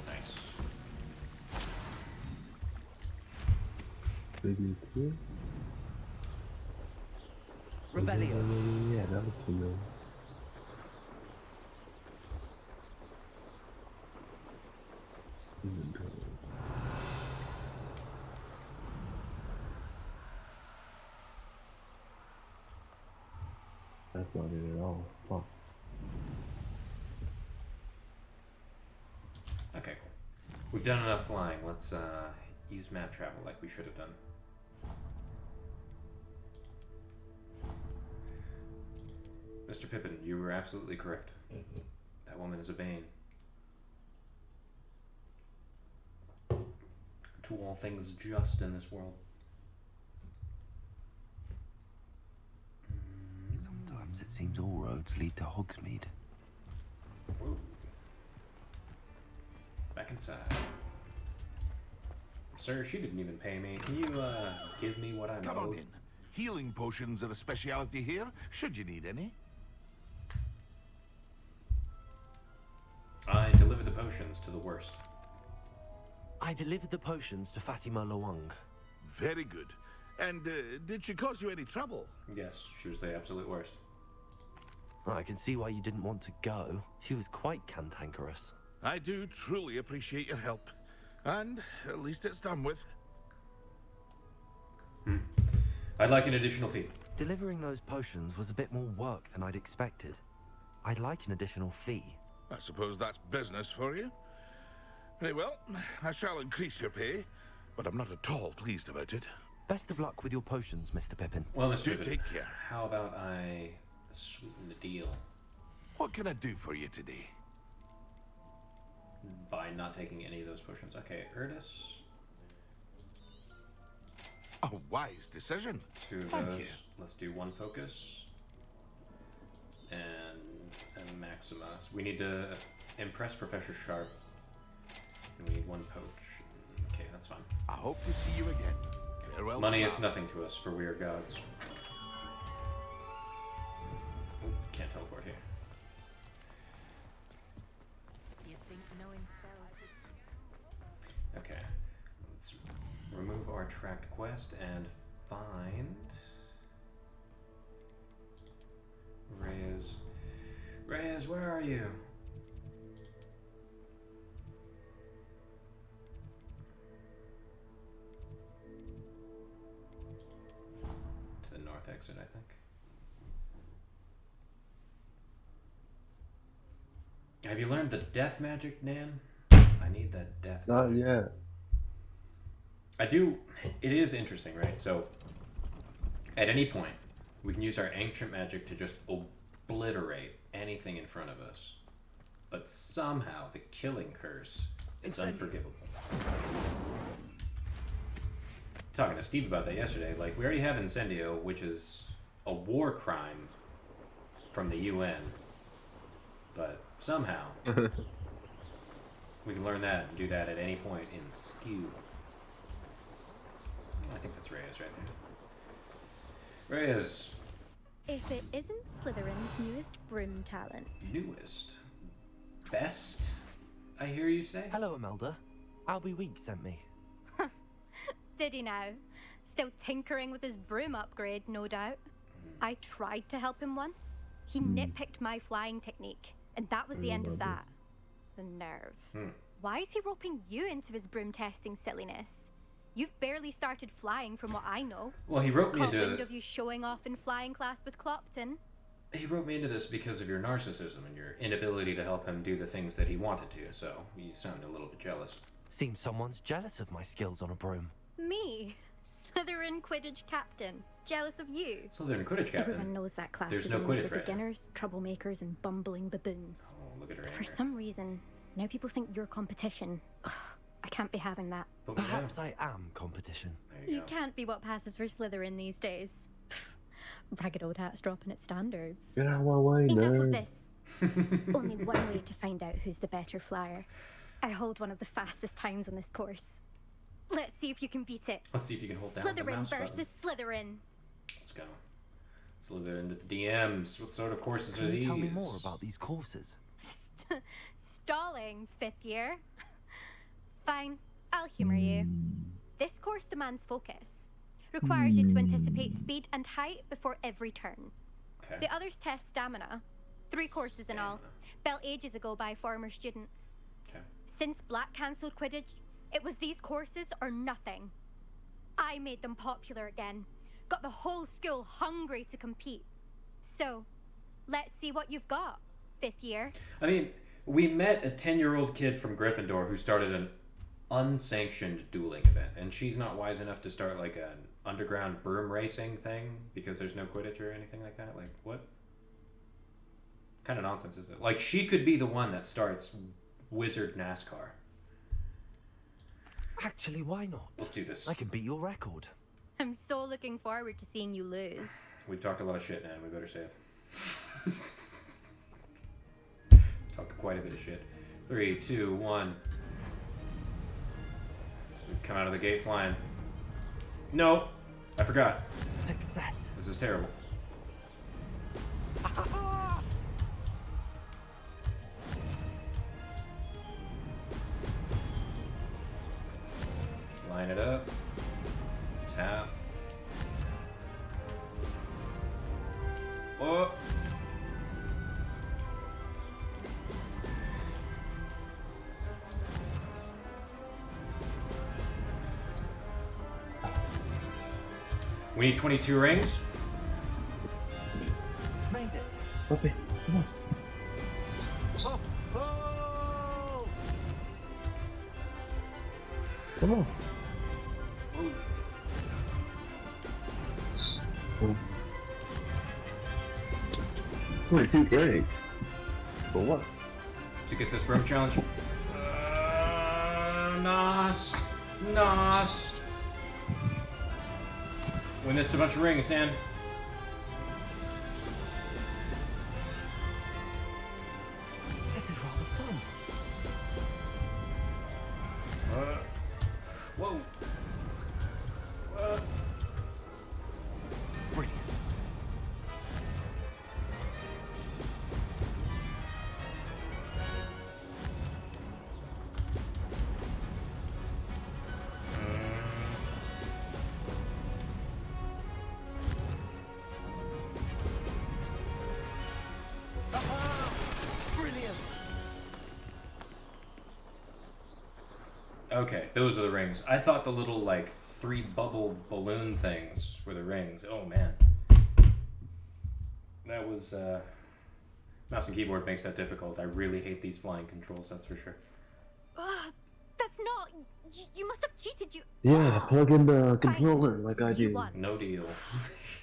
Nice. Baby's here. Revelio. Yeah, that looks familiar. Inventory. That's not it at all. Fuck. Okay, cool. We've done enough flying. Let's use map travel like we should have done. Mr. Pippin, you were absolutely correct. That woman is a bane. To all things just in this world. Sometimes it seems all roads lead to Hogsmeade. Whoa. Back inside. Sir, she didn't even pay me. Can you, give me what I'm Come owed? on in. Healing potions are a speciality here, should you need any. I delivered the potions to the worst. I delivered the potions to Fatima Lawang. Very good. And did she cause you any trouble? Yes, she was the absolute worst. I can see why you didn't want to go. She was quite cantankerous. I do truly appreciate your help. And at least it's done with. I'd like an additional fee. Delivering those potions was a bit more work than I'd expected. I'd like an additional fee. I suppose that's business for you. Very well, I shall increase your pay, but I'm not at all pleased about it. Best of luck with your potions, Mr. Pippin. Well, Mr. Do Pippin, take care. how about I sweeten the deal What can I do for you today? by not taking any of those potions? Okay, Erdis. A wise decision. Two of Thank those. you. Let's do one focus. And Maxima. So we need to impress Professor Sharp. And we need one poach. Okay, that's fine. A hope to see you again. Farewell. Money for is now. nothing to us, for we are gods. Ooh, can't teleport here. Okay, let's remove our tracked quest and find Reyes. Reyes, where are you? To the north exit, I think. Have you learned the death magic, Nan? I need that death Not magic. yet. I do. It is interesting, right? So, at any point, we can use our ancient magic to just obliterate anything in front of us. But somehow, the killing curse is unforgivable. Talking to Steve about that yesterday. Like, we already have Incendio, which is a war crime from the UN. But somehow, we can learn that and do that at any point in Skew. I think that's Reyes right there. Reyes. If it isn't Slytherin's newest broom talent. Newest? Best? I hear you say? Hello, Imelda. Albie Week sent me. Did he now? Still tinkering with his broom upgrade, no doubt. I tried to help him once. He nitpicked my flying technique, and that was the end of that. The nerve. Why is he roping you into his broom testing silliness? You've barely started flying from what I know. Well, he wrote me Caught into wind of you showing off in flying class with Clopton. He wrote me into this because of your narcissism and your inability to help him do the things that he wanted to, so you sound a little bit jealous. Seems someone's jealous of my skills on a broom. Me? Slytherin Quidditch captain. Jealous of you? Slytherin Quidditch captain? Everyone knows that class There's is no only Quidditch for right now. beginners, troublemakers, and bumbling baboons. Oh, look at her For anger. some reason, now people think you're competition. Ugh, I can't be having that. But we Perhaps I am competition. There you You go. can't be what passes for Slytherin these days. Ragged old hat's dropping its standards. Get out of my way, Enough of nerd. this. Only one way to find out who's the better flyer. I hold one of the fastest times on this course. Let's see if you can beat it. Let's see if you can hold down the Slytherin mouse versus button. Slytherin. Let's go. Slither into the DMs. What sort of courses Can are you these? tell me more about these courses? Stalling, fifth year. Fine, I'll humor you. This course demands focus. Requires you to anticipate speed and height before every turn. Okay. The others test stamina. 3 courses in all. Built ages ago by former students. Okay. Since Black cancelled Quidditch, it was these courses or nothing. I made them popular again. Got the whole school hungry to compete. So, let's see what you've got, fifth year. I mean, we met a 10-year-old kid from Gryffindor who started an unsanctioned dueling event, and she's not wise enough to start like an underground broom racing thing because there's no Quidditch or anything like that. Like, what kind of nonsense is it? Like, she could be the one that starts Wizard NASCAR. Actually, why not? Let's do this. I can beat your record. I'm so looking forward to seeing you lose. We've talked a lot of shit, man. We better save. Talked quite a bit of shit. 3, 2, 1. We come out of the gate flying. No, I forgot. Success. This is terrible. Line it up. Tap. Oh. We need 22 rings. Made it. Okay, come on. Oh. Oh. Come on. Oh. 22 breaks. For what? To get this broom challenge. Nos. Nos. We missed a bunch of rings, Dan. This is rather fun. Whoa. Okay, those are the rings. I thought the little, like, 3 bubble balloon things were the rings. Oh, man. That was, mouse and keyboard makes that difficult. I really hate these flying controls, that's for sure. That's not... You must have cheated, you... Yeah, plug in the Fine. controller like I You do. won. No deal.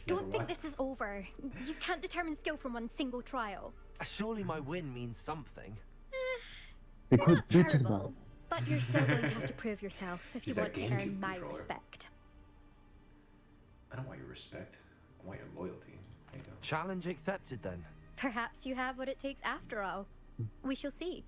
Don't think this is over. You can't determine skill from one single trial. Surely my win means something. It You're could not be terrible, but you're still going to have to prove yourself if you She's want that to GameCube earn my controller. respect. I don't want your respect. I want your loyalty. There you go. Challenge accepted then. Perhaps you have what it takes after all. We shall see.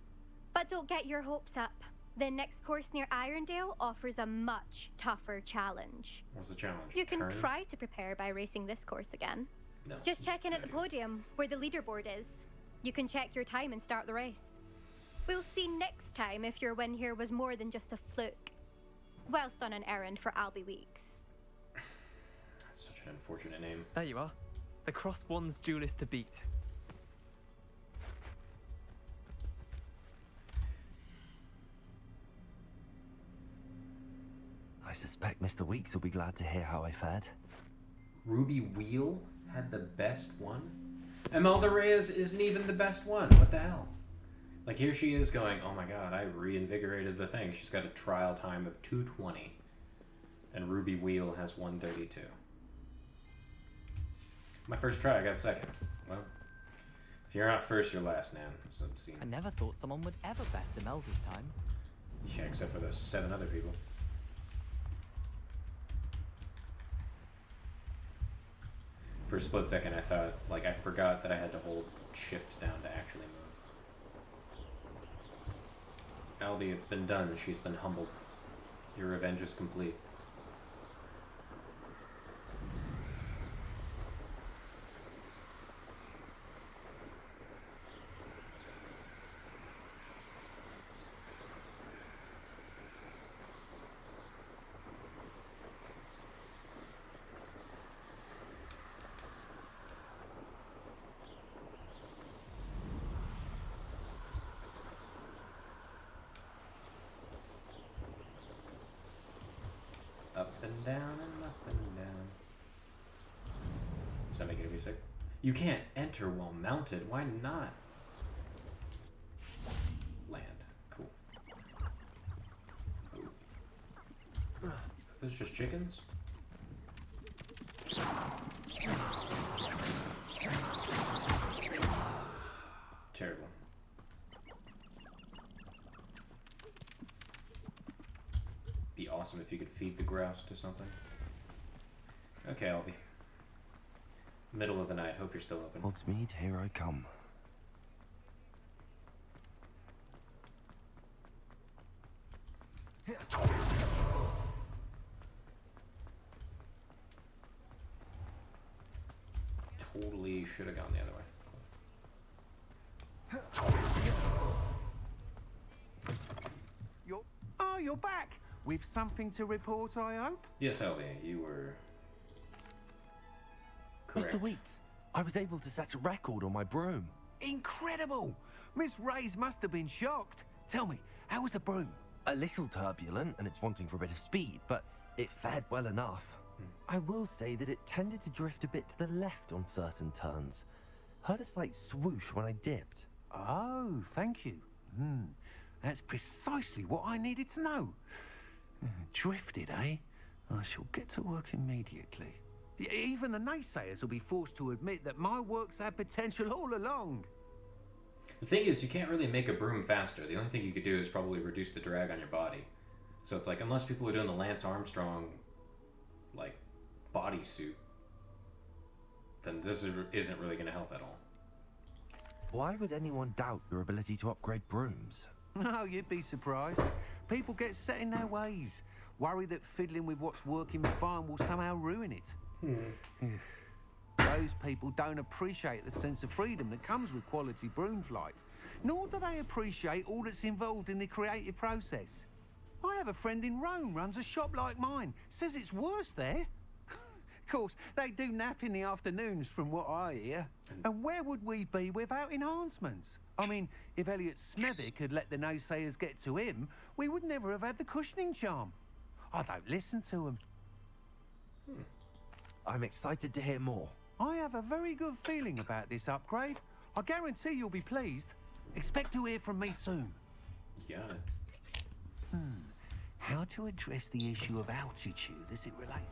But don't get your hopes up. The next course near Irondale offers a much tougher challenge. What's the challenge? You can Turn? try to prepare by racing this course again. No. Just check in at the podium, where the leaderboard is. You can check your time and start the race. We'll see next time if your win here was more than just a fluke. Whilst on an errand for Albie Weeks. That's such an unfortunate name. There you are. The Cross One's duelist to beat. I suspect Mr. Weeks will be glad to hear how I fared. Ruby Wheel had the best one? Imelda Reyes isn't even the best one. What the hell? Like, here she is going, oh my god, I reinvigorated the thing. She's got a trial time of 2:20. And Ruby Wheel has 1:32. My first try, I got second. Well, if you're not first, you're last, man. So I'm seeing. I never thought someone would ever best Imelda's time. Yeah, except for the 7 other people. For a split second, I thought, like, I forgot that I had to hold shift down to actually move. Albie, it's been done. She's been humbled. Your revenge is complete. Up and down and up and down. Does that make any music? You can't enter while mounted. Why not? Land. Cool. Ooh. Those just chickens? Terrible. Be awesome if you could feed the grouse to something. Okay, Albie. Middle of the night. Hope you're still open. Hogsmeade, here I come. Totally should have gone the other way. You're back! With something to report, I hope? Yes, Albie, you were correct. Mr. Weeks, I was able to set a record on my broom. Incredible! Miss Reyes must have been shocked. Tell me, how was the broom? A little turbulent, and it's wanting for a bit of speed, but it fared well enough. I will say that it tended to drift a bit to the left on certain turns. Heard a slight swoosh when I dipped. Oh, thank you. That's precisely what I needed to know. Drifted, eh? I shall get to work immediately. Even the naysayers will be forced to admit that my work's had potential all along. The thing is, you can't really make a broom faster. The only thing you could do is probably reduce the drag on your body. So it's like, unless people are doing the Lance Armstrong, like, bodysuit, then this isn't really going to help at all. Why would anyone doubt your ability to upgrade brooms? No, you'd be surprised. People get set in their ways, worry that fiddling with what's working fine will somehow ruin it. Those people don't appreciate the sense of freedom that comes with quality broom flight, nor do they appreciate all that's involved in the creative process. I have a friend in Rome runs a shop like mine, says it's worse there. course, they do nap in the afternoons from what I hear. And where would we be without enhancements? I mean, if Elliot Smethwick had let the naysayers get to him, we would never have had the cushioning charm. I don't listen to them. I'm excited to hear more. I have a very good feeling about this upgrade. I guarantee you'll be pleased. Expect to hear from me soon. You got it. How to address the issue of altitude as it relates?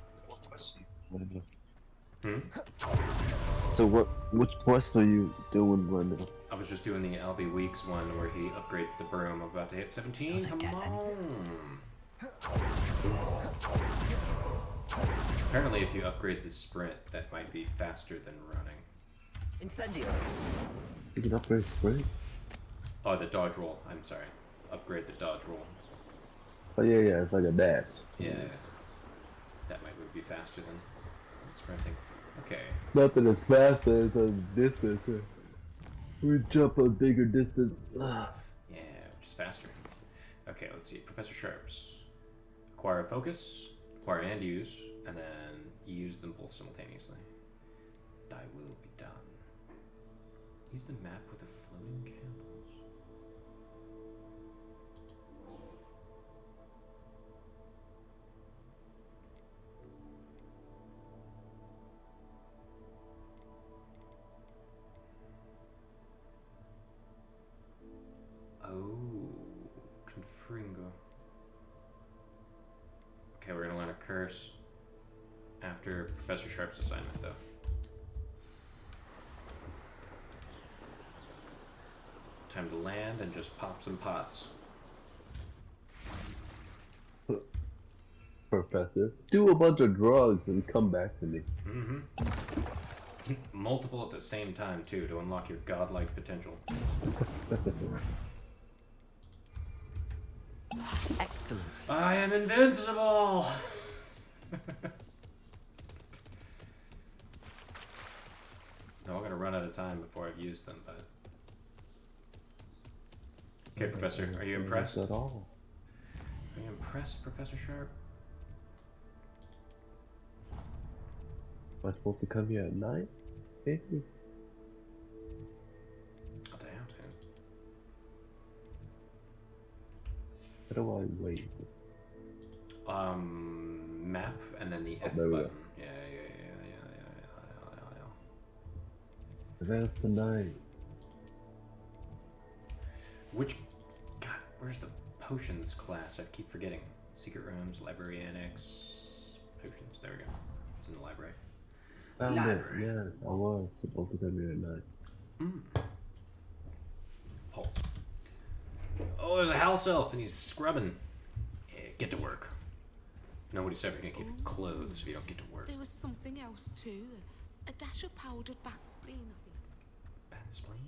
So which quest are you doing right now? I was just doing the LB Weeks one where he upgrades the broom. I'm about to hit 17. Come on. Apparently, if you upgrade the sprint, that might be faster than running. Incendio. You can upgrade sprint? Oh, the dodge roll. I'm sorry. Upgrade the dodge roll. Oh yeah, it's like a dash. Yeah. That might move you faster than sprinting. Okay. Nothing as fast as a distance. We jump a bigger distance. Yeah, which is faster. Okay, let's see. Professor Sharps. Acquire focus, acquire and use, and then use them both simultaneously. Thy will be done. Use the map with the floating candles. Oh, Confringo. Okay, we're gonna learn a curse after Professor Sharp's assignment, though. Time to land and just pop some pots. Professor, do a bunch of drugs and come back to me. Multiple at the same time, too, to unlock your godlike potential. Excellent. I am invincible! No, I'm gonna run out of time before I've used them, but... Okay, Professor, are you impressed? At all. Are you impressed, Professor Sharp? Am I supposed to come here at night? Maybe. I doubt it. How do I wait? Map and then the F there we button. go. Yeah. Advance tonight. Which, God, where's the potions class? I keep forgetting. Secret rooms, library annex, potions. There we go. It's in the library. Found it. Yes, I was supposed to come here at night. Pulse. Oh, there's a house elf and he's scrubbing. Yeah, get to work. Nobody's ever gonna give you clothes if you don't get to work. There was something else too. A dash of powdered bat spleen, I think. Bat spleen?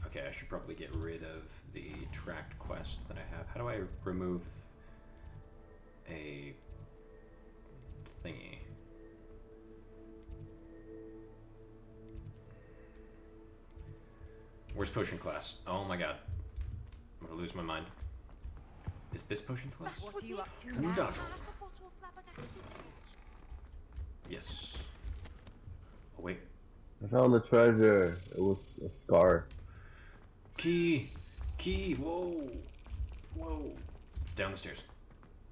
Okay, I should probably get rid of the tracked quest that I have. How do I remove a thingy? Where's potion class? Oh my god. I'm gonna lose my mind. Is this potion class? What are you up to now? now? Yes. Oh wait. I found the treasure. It was a scar. Key! Key! Whoa! Whoa! It's down the stairs.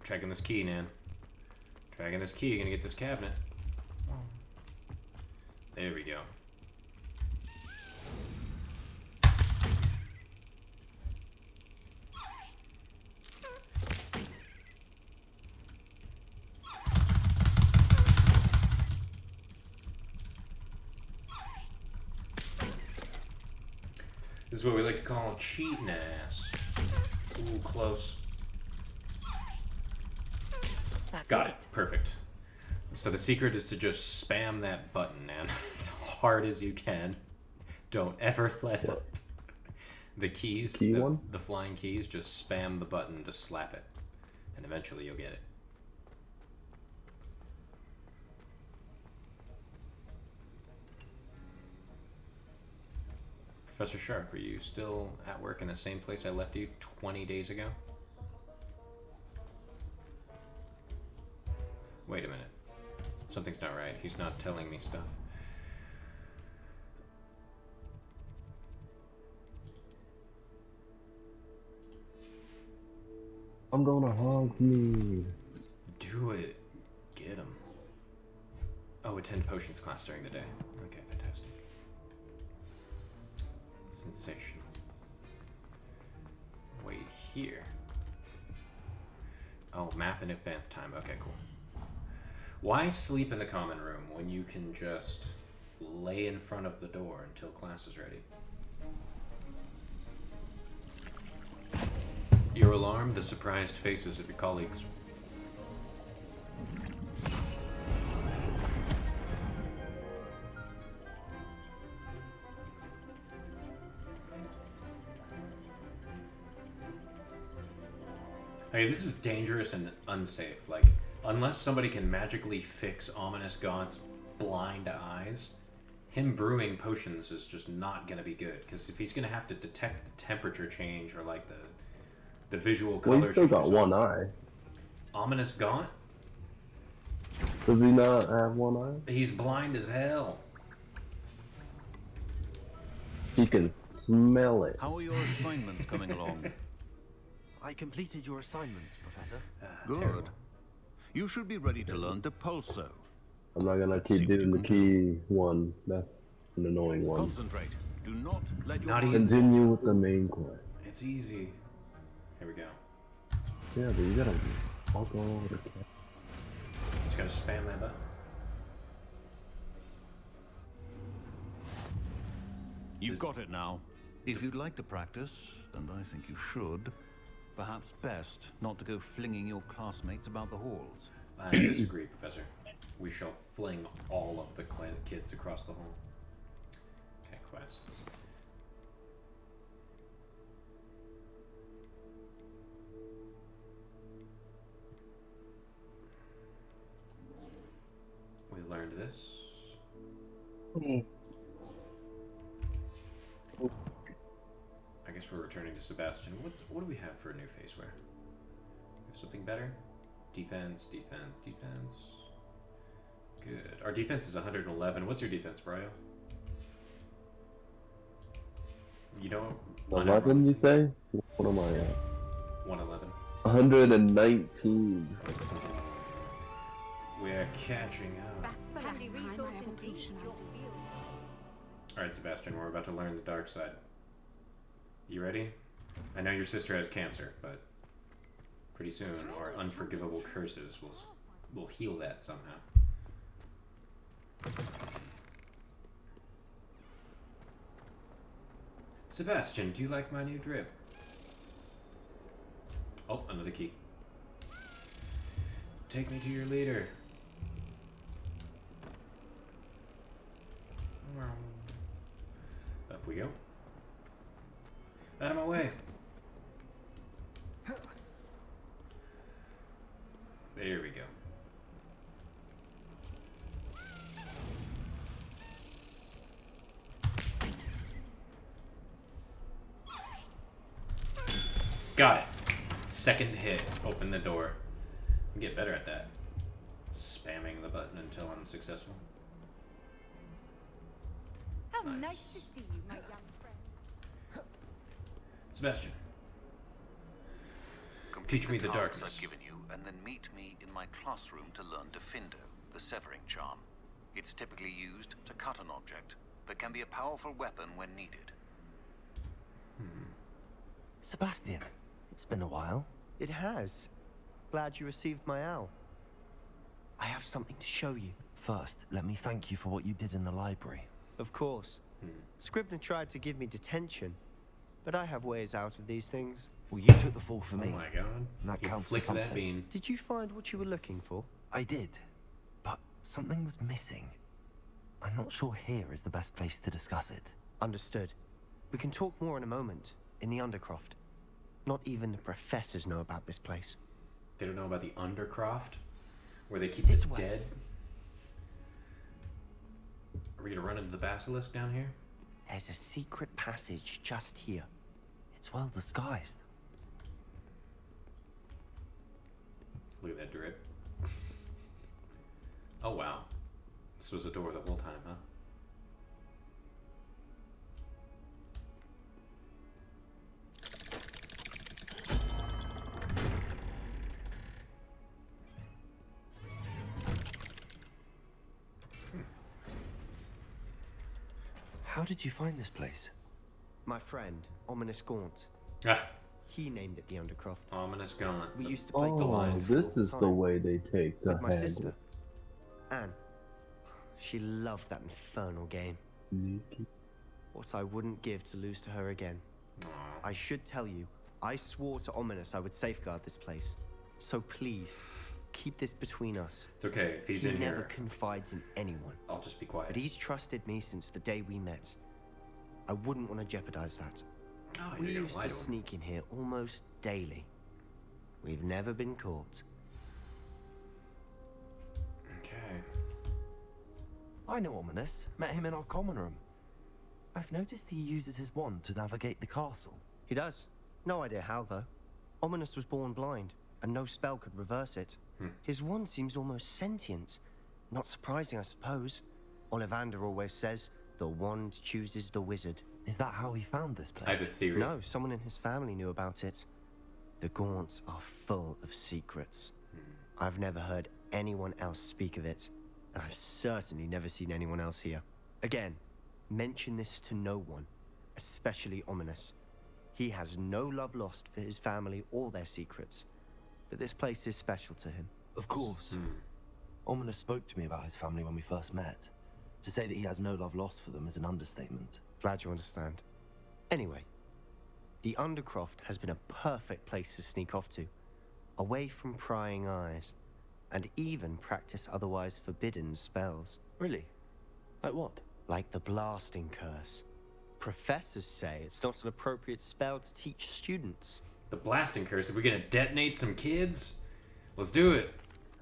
Tracking this key, Nan. Tracking this key, gonna get this cabinet. There we go. This is what we like to call cheating ass. Ooh, close. That's Got it. Perfect. So the secret is to just spam that button, man, as hard as you can. Don't ever let up. The keys, the flying keys, just spam the button to slap it, and eventually you'll get it. Professor Sharp, are you still at work in the same place I left you 20 days ago? Wait a minute. Something's not right. He's not telling me stuff. I'm going to Hogsmeade. Do it. Get him. Oh, attend potions class during the day. Okay, fantastic. Sensational. Wait here. Oh, map in advance time. Okay, cool. Why sleep in the common room when you can just lay in front of the door until class is ready? You're alarmed, the surprised faces of your colleagues. Hey, this is dangerous and unsafe. Like, unless somebody can magically fix Ominous God's blind eyes, him brewing potions is just not gonna be good. Because if he's gonna have to detect the temperature change or like the visual color. Well, he's still got one eye. Ominous God? Does he not have one eye? He's blind as hell. He can smell it. How are your assignments coming along? I completed your assignments, Professor. Good. Terrible. You should be ready to learn Depulso. I'm not gonna keep doing the key one. That's an annoying one. Concentrate. Do not let your Not mind even- Continue with the main quest. It's easy. Here we go. Yeah, but you gotta walk all over the place. Just gotta spam that button. You've got it now. If you'd like to practice, and I think you should, perhaps best not to go flinging your classmates about the halls. I disagree, Professor. We shall fling all of the kids across the hall. Okay, quests. We learned this. I guess we're returning to Sebastian. What do we have for a new face wear? We have something better? Defense, defense, defense. Good. Our defense is 111. What's your defense, Brio? You know, 11, you say? What am I at? 111. 119. We are catching up. That's the handy resource indeed. Alright, Sebastian, we're about to learn the dark side. You ready? I know your sister has cancer, but pretty soon our unforgivable curses will heal that somehow. Sebastian, do you like my new drip? Oh, another key. Take me to your leader. Up we go. Out of my way. There we go. Got it. Second hit. Open the door. Get better at that. Spamming the button until I'm successful. How Nice. nice to see you, my young friend. Sebastian. Complete Teach me the tasks darkness. I've given you, and then meet me in my classroom to learn Defindo, the severing charm. It's typically used to cut an object, but can be a powerful weapon when needed. Sebastian, it's been a while. It has. Glad you received my owl. I have something to show you. First, let me thank you for what you did in the library. Of course. Scribner tried to give me detention, but I have ways out of these things. Well, you took the fall for me. Oh my god. And that You counts for flicked something. that bean. Did you find what you were looking for? I did, but something was missing. I'm not sure here is the best place to discuss it. Understood. We can talk more in a moment, in the Undercroft. Not even the professors know about this place. They don't know about the Undercroft? Where they keep This the way. dead? Are we gonna run into the basilisk down here? There's a secret passage just here. It's well disguised. Look at that drip. Oh wow. This was a door the whole time, huh? How did you find this place? My friend, Ominous Gaunt. Ah. He named it the Undercroft. Ominous Gaunt. We used to play Oh, golf this is all the time. way they take to With my handle sister, Anne. She loved that infernal game. sneaky. What I wouldn't give to lose to her again. I should tell you, I swore to Ominous I would safeguard this place. So please, keep this between us. It's okay if he's he in never here. confides in anyone. I'll just be quiet. But he's trusted me since the day we met. I wouldn't want to jeopardize that. Oh, We you're gonna used lie to to him. sneak in here almost daily. We've never been caught. Okay. I know Ominous. Met him in our common room. I've noticed he uses his wand to navigate the castle. He does. No idea how, though. Ominous was born blind, and no spell could reverse it. His wand seems almost sentient. Not surprising, I suppose. Ollivander always says, the wand chooses the wizard. Is that how he found this place? I have a theory. No, someone in his family knew about it. The Gaunts are full of secrets. I've never heard anyone else speak of it, and I've certainly never seen anyone else here. Again, mention this to no one, especially Ominous. He has no love lost for his family or their secrets, but this place is special to him. Of course. Ominous spoke to me about his family when we first met. To say that he has no love lost for them is an understatement. Glad you understand. Anyway, the Undercroft has been a perfect place to sneak off to, away from prying eyes, and even practice otherwise forbidden spells. Really? Like what? Like the blasting curse. Professors say it's not an appropriate spell to teach students. The blasting curse. Are we gonna detonate some kids? Let's do it.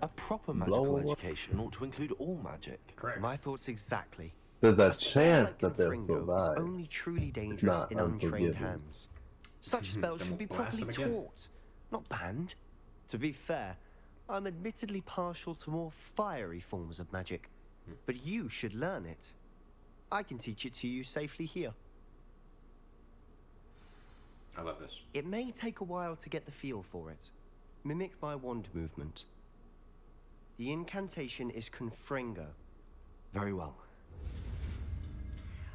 A proper magical education ought to include all magic. Correct. My thoughts exactly. There's a A spell chance like that they'll Confringo is survive. only truly It's dangerous not in untrained unforgiving. hands. Such spells Then should be we'll blast properly them again. taught, not banned. To be fair, I'm admittedly partial to more fiery forms of magic, but you should learn it. I can teach it to you safely here. I love this. It may take a while to get the feel for it. Mimic my wand movement. The incantation is Confringo. Very well.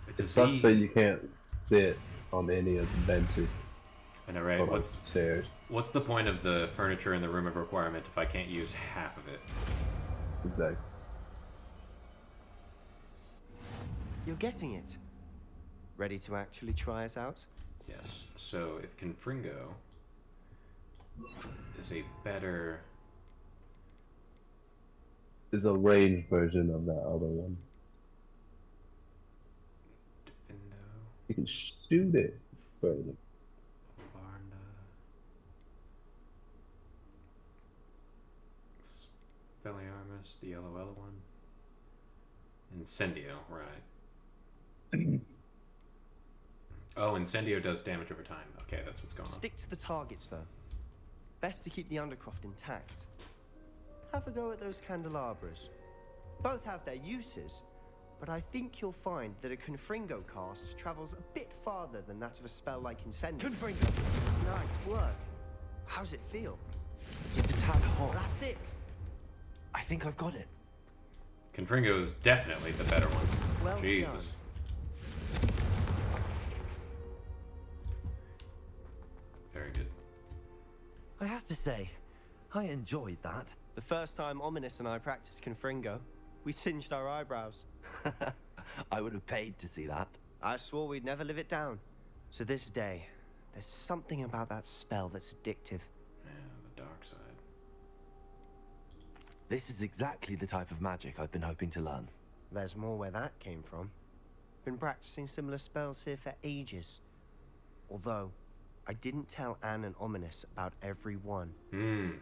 It's It a sucks Z. that you can't sit on any of the benches. I know, right? or What's chairs? What's the point of the furniture in the room of requirement if I can't use half of it? Exactly. You're getting it. Ready to actually try it out? Yes. So if Confringo is a better... It's a ranged version of that other one. You can shoot it further. Expelliarmus, the LOL one. Incendio, right. Oh, Incendio does damage over time. Okay, that's what's going on. Stick to the targets, though. Best to keep the Undercroft intact. Have a go at those candelabras. Both have their uses, but I think you'll find that a Confringo cast travels a bit farther than that of a spell like Incendio. Confringo! Nice work. How's it feel? It's a tad hot. That's it! I think I've got it. Confringo is definitely the better one. Well Jesus. done. Very good. I have to say, I enjoyed that. The first time Ominous and I practiced Confringo, we singed our eyebrows. I would have paid to see that. I swore we'd never live it down. To this day, there's something about that spell that's addictive. Yeah, the dark side. This is exactly the type of magic I've been hoping to learn. There's more where that came from. Been practicing similar spells here for ages. Although, I didn't tell Anne and Ominous about every one.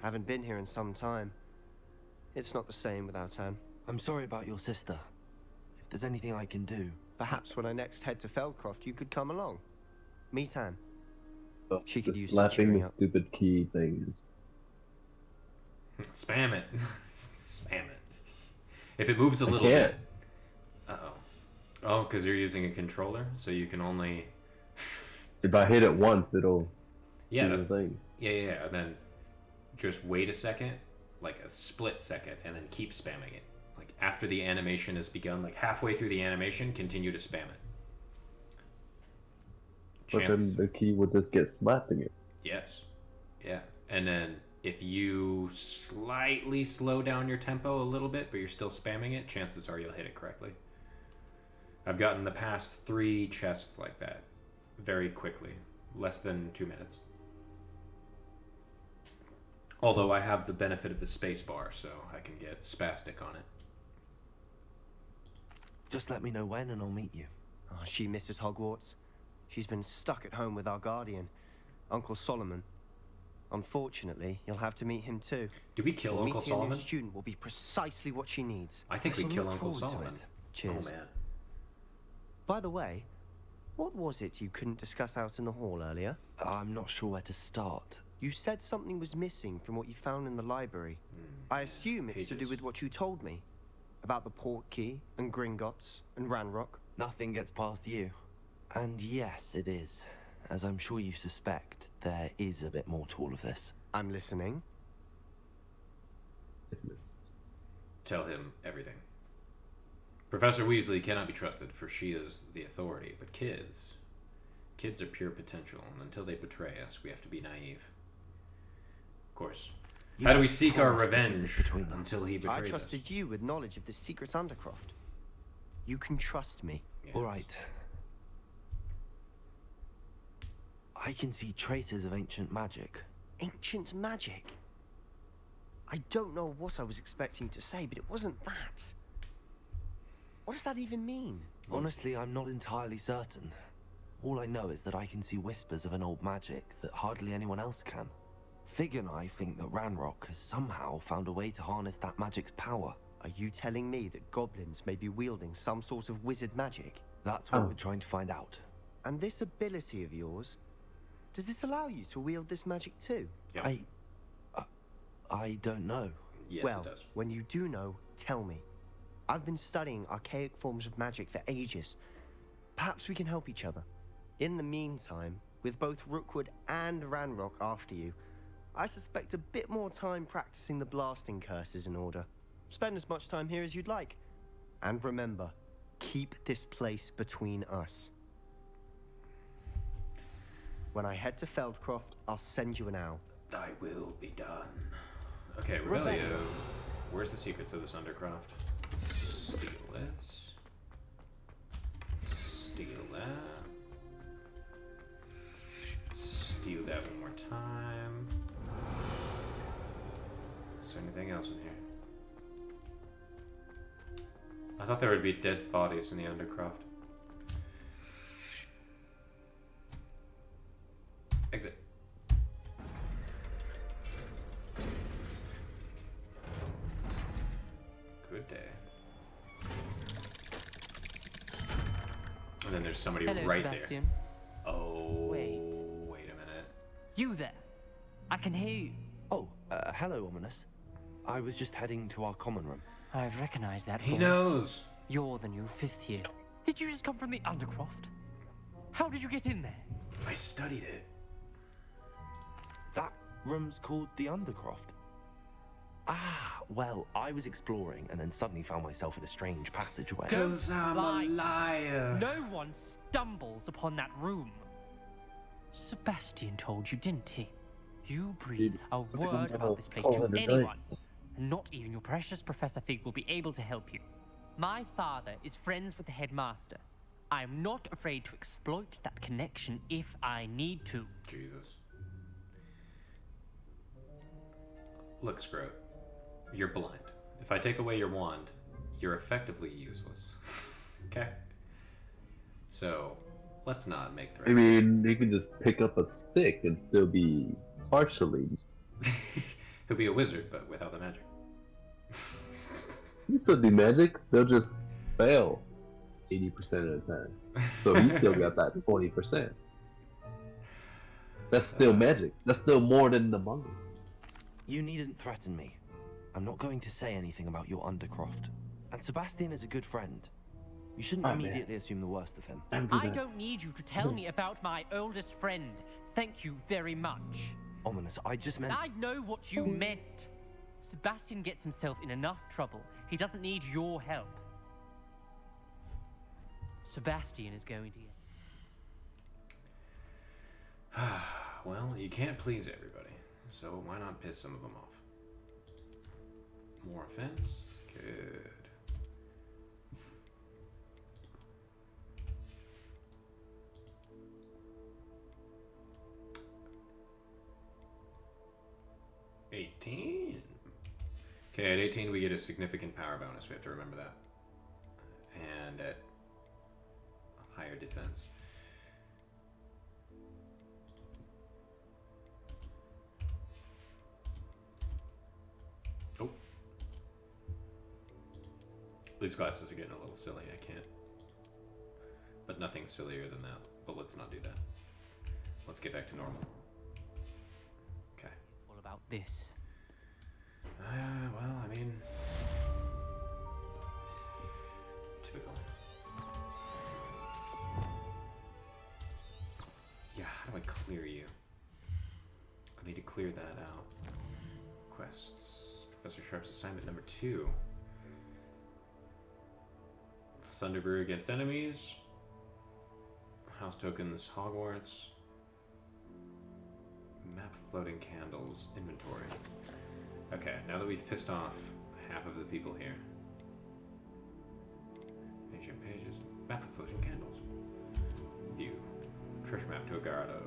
Haven't been here in some time. It's not the same without Anne. I'm sorry about your sister. If there's anything I can do... Perhaps when I next head to Feldcroft, you could come along. Meet Anne. So She could the use some slapping cheering the up. stupid key thing is Spam it. Spam it. If it moves a I little can't. bit. Uh-oh. Oh, because you're using a controller, so you can only... If I hit it once, it'll Yeah, do that's the thing. Yeah. And then just wait a second, like a split second, and then keep spamming it. Like after the animation has begun, like halfway through the animation, continue to spam it. But then the key will just get slapped again. Yes. Yeah. And then if you slightly slow down your tempo a little bit, but you're still spamming it, chances are you'll hit it correctly. I've gotten the past 3 chests like that very quickly, less than 2 minutes. Although I have the benefit of the space bar, so I can get spastic on it. Just let me know when and I'll meet you. Oh, she misses Hogwarts. She's been stuck at home with our guardian, Uncle Solomon. Unfortunately, you'll have to meet him too. Do we kill Uncle Meeting a Solomon? new student will be precisely what she needs. I think we shall kill look Uncle forward to Solomon. it. Cheers. Oh man. By the way, what was it you couldn't discuss out in the hall earlier? I'm not sure where to start. You said something was missing from what you found in the library. I assume it's to do pages. with what you told me. About the port key, and Gringotts, and Ranrock. Nothing gets past you. And yes, it is. As I'm sure you suspect, there is a bit more to all of this. I'm listening. Tell him everything. Professor Weasley cannot be trusted, for she is the authority. But kids are pure potential, and until they betray us, we have to be naive. Of course. How do we seek our revenge until he I betrays us? trusted you with knowledge of the secret Undercroft. You can trust me. All right. I can see traces of ancient magic. Ancient magic? I don't know what I was expecting to say, but it wasn't that. What does that even mean? Honestly, I'm not entirely certain. All I know is that I can see whispers of an old magic that hardly anyone else can. Fig and I think that Ranrock has somehow found a way to harness that magic's power. Are you telling me that goblins may be wielding some sort of wizard magic? That's what we're trying to find out. And this ability of yours, does it allow you to wield this magic too? I don't know. Yes, well, it does. when you do know, tell me. I've been studying archaic forms of magic for ages. Perhaps we can help each other. In the meantime, with both Rookwood and Ranrock after you, I suspect a bit more time practicing the blasting curse is in order. Spend as much time here as you'd like. And remember, keep this place between us. When I head to Feldcroft, I'll send you an owl. Thy will be done. Okay, Revelio. Where's the secrets of this Undercroft? Steal this. Steal that. Steal that one more time. Is there anything else in here? I thought there would be dead bodies in the Undercroft. Exit. Good day. And then there's somebody Hello, right Sebastian. there. Oh, Wait a minute. You there? I can hear you. Oh, hello, Ominous. I was just heading to our common room. I've recognized that He voice. knows. You're the new 5th year. Did you just come from the Undercroft? How did you get in there? I studied it. That room's called the Undercroft. Ah, well, I was exploring and then suddenly found myself in a strange passageway. Cause I'm a liar. No one stumbles upon that room. Sebastian told you, didn't he? You breathe a word about this place to anyone, and not even your precious Professor Fig will be able to help you. My father is friends with the headmaster. I am not afraid to exploit that connection if I need to. Jesus. Look, Scroat. You're blind. If I take away your wand, you're effectively useless. Okay? So, let's not make threats. I mean, he can just pick up a stick and still be partially. He'll be a wizard, but without the magic. He still do magic, they'll just fail 80% of the time. So he still got that 20%. That's still magic. That's still more than the money. You needn't threaten me. I'm not going to say anything about your Undercroft. And Sebastian is a good friend. You shouldn't Oh, man. immediately assume the worst of him. I don't need you to tell me about my oldest friend. Thank you very much. Ominous, I just meant... I know what you meant. Sebastian gets himself in enough trouble. He doesn't need your help. Sebastian is going to get... Well, you can't please everybody, so why not piss some of them off? More offense? Good. $18. Okay, at 18 we get a significant power bonus. We have to remember that. And at higher defense. Oh. These classes are getting a little silly. I can't. But nothing sillier than that. But let's not do that. Let's get back to normal. Okay. All about this. Well, I mean... Typical. Yeah, how do I clear you? I need to clear that out. Quests. Professor Sharp's assignment number 2. Thunderbrew against enemies. House tokens, Hogwarts. Map floating candles, inventory. Okay, now that we've pissed off half of the people here. Ancient pages. Map of floating candles. View. Treasure map to Grotto.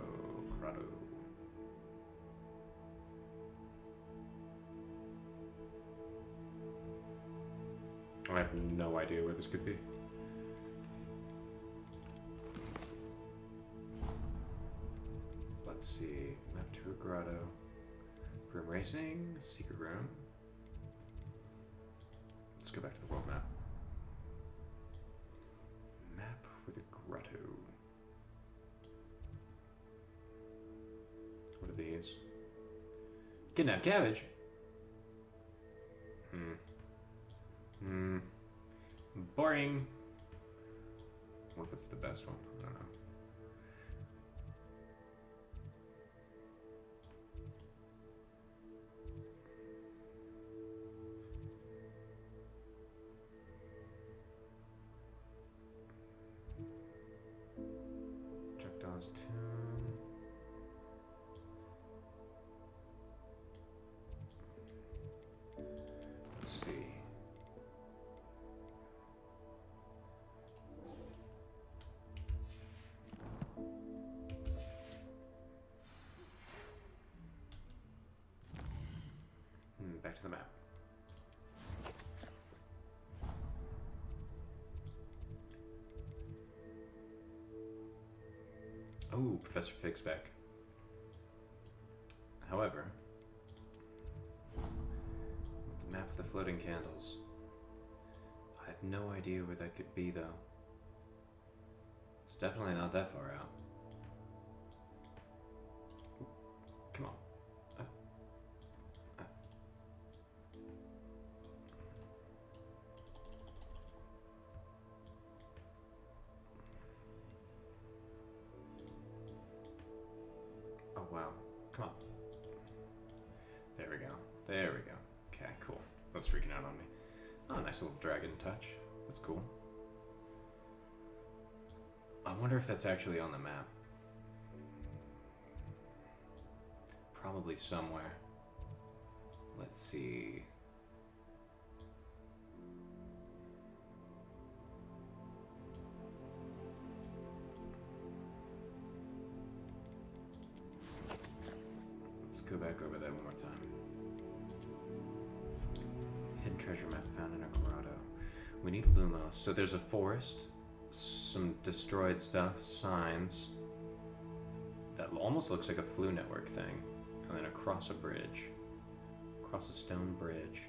I have no idea where this could be. Let's see. Map to a grotto. Room racing. Secret room. Let's go back to the world map. Map with a grotto. What are these? Kidnap cabbage. Boring. What if it's the best one? I don't know. Jackdaw's Tomb. Let's see. Back to the map. Oh, Professor Fig's back. However, the map of the floating candles. I have no idea where that could be, though. It's definitely not that far out. Come on. Oh, wow. Come on. There we go. There we go. Okay, cool. That's freaking out on me. Oh, nice little dragon touch. That's cool. I wonder if that's actually on the map. Probably somewhere. Let's see. Let's go back over that one more time. Hidden treasure map found in a grotto. We need Lumos. So there's a forest, some destroyed stuff, signs. That almost looks like a flu network thing. And then across a bridge. Across a stone bridge.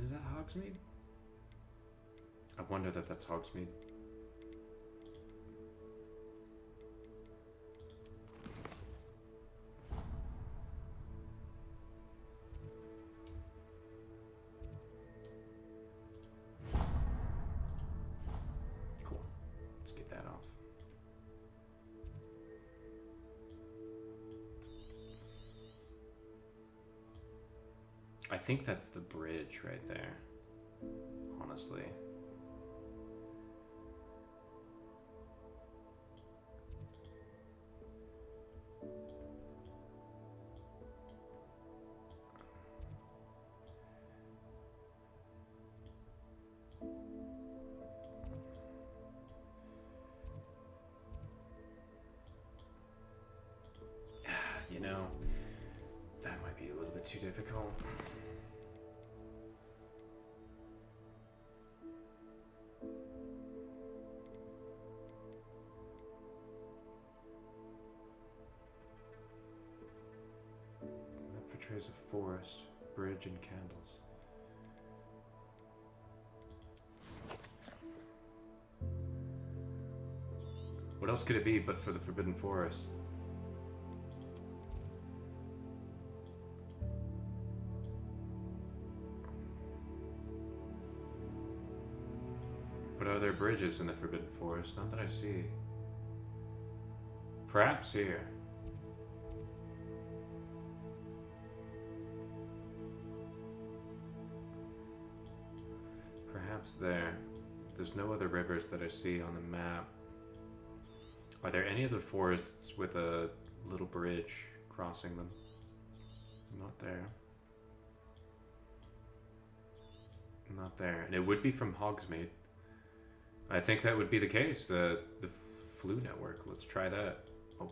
Is that Hogsmeade? I wonder that that's Hogsmeade. I think that's the bridge right there. Honestly. You know, that might be a little bit too difficult. That portrays a forest, bridge, and candles. What else could it be but for the Forbidden Forest? But are there bridges in the Forbidden Forest? Not that I see. Perhaps here. Perhaps there. There's no other rivers that I see on the map. Are there any other forests with a little bridge crossing them? Not there. Not there. And it would be from Hogsmeade. I think that would be the case. The Flu Network. Let's try that. Oh,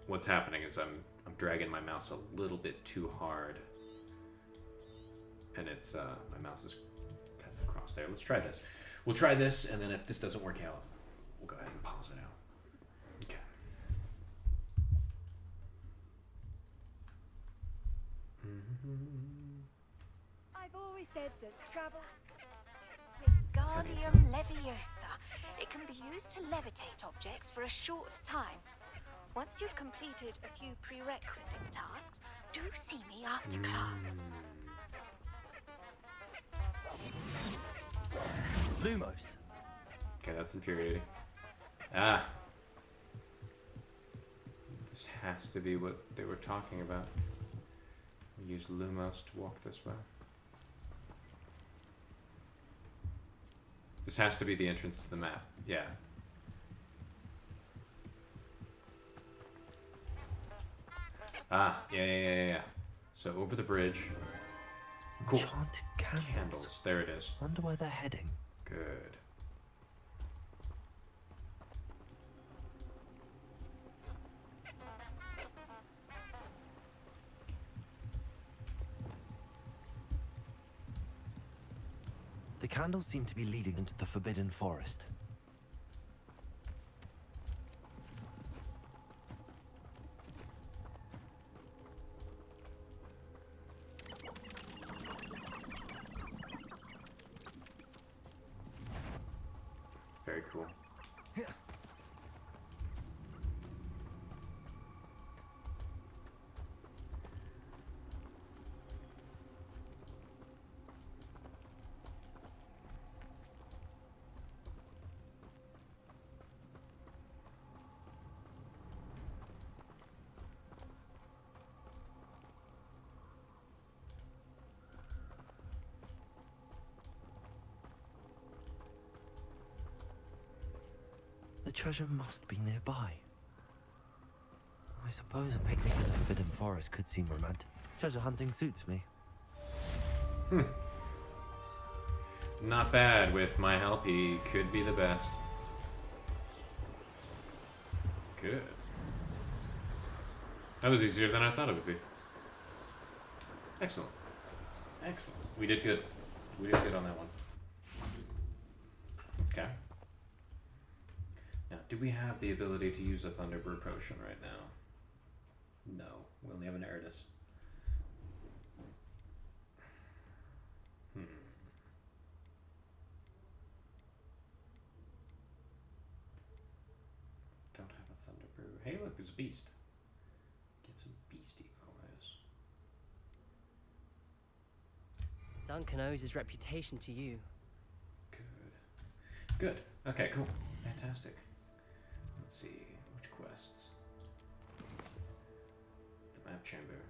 what's happening is I'm dragging my mouse a little bit too hard, and it's my mouse is kind of across there. Let's try this. We'll try this, and then if this doesn't work out, we'll go ahead and pause it out. Okay. I've always said that travel. Wingardium Leviosa. It can be used to levitate objects for a short time. Once you've completed a few prerequisite tasks, do see me after class. Lumos. Okay, that's infuriating. Ah. This has to be what they were talking about. We use Lumos to walk this way. This has to be the entrance to the map. Yeah. Ah, yeah. So over the bridge. Cool. Enchanted candles. There it is. Wonder where they're heading. Good. The candles seem to be leading into the Forbidden Forest. Very cool. The treasure must be nearby. I suppose a picnic in the Forbidden Forest could seem romantic. Treasure hunting suits me. Not bad. With my help, he could be the best. Good. That was easier than I thought it would be. Excellent. Excellent. We did good. We did good on that one. Okay. Now, do we have the ability to use a Thunderbrew potion right now? No. We only have an Eridus. Don't have a Thunderbrew. Hey, look, there's a beast. Get some beastie eyes. Duncan owes his reputation to you. Good. Okay, cool. Fantastic. Let's see. Which quests? The map chamber.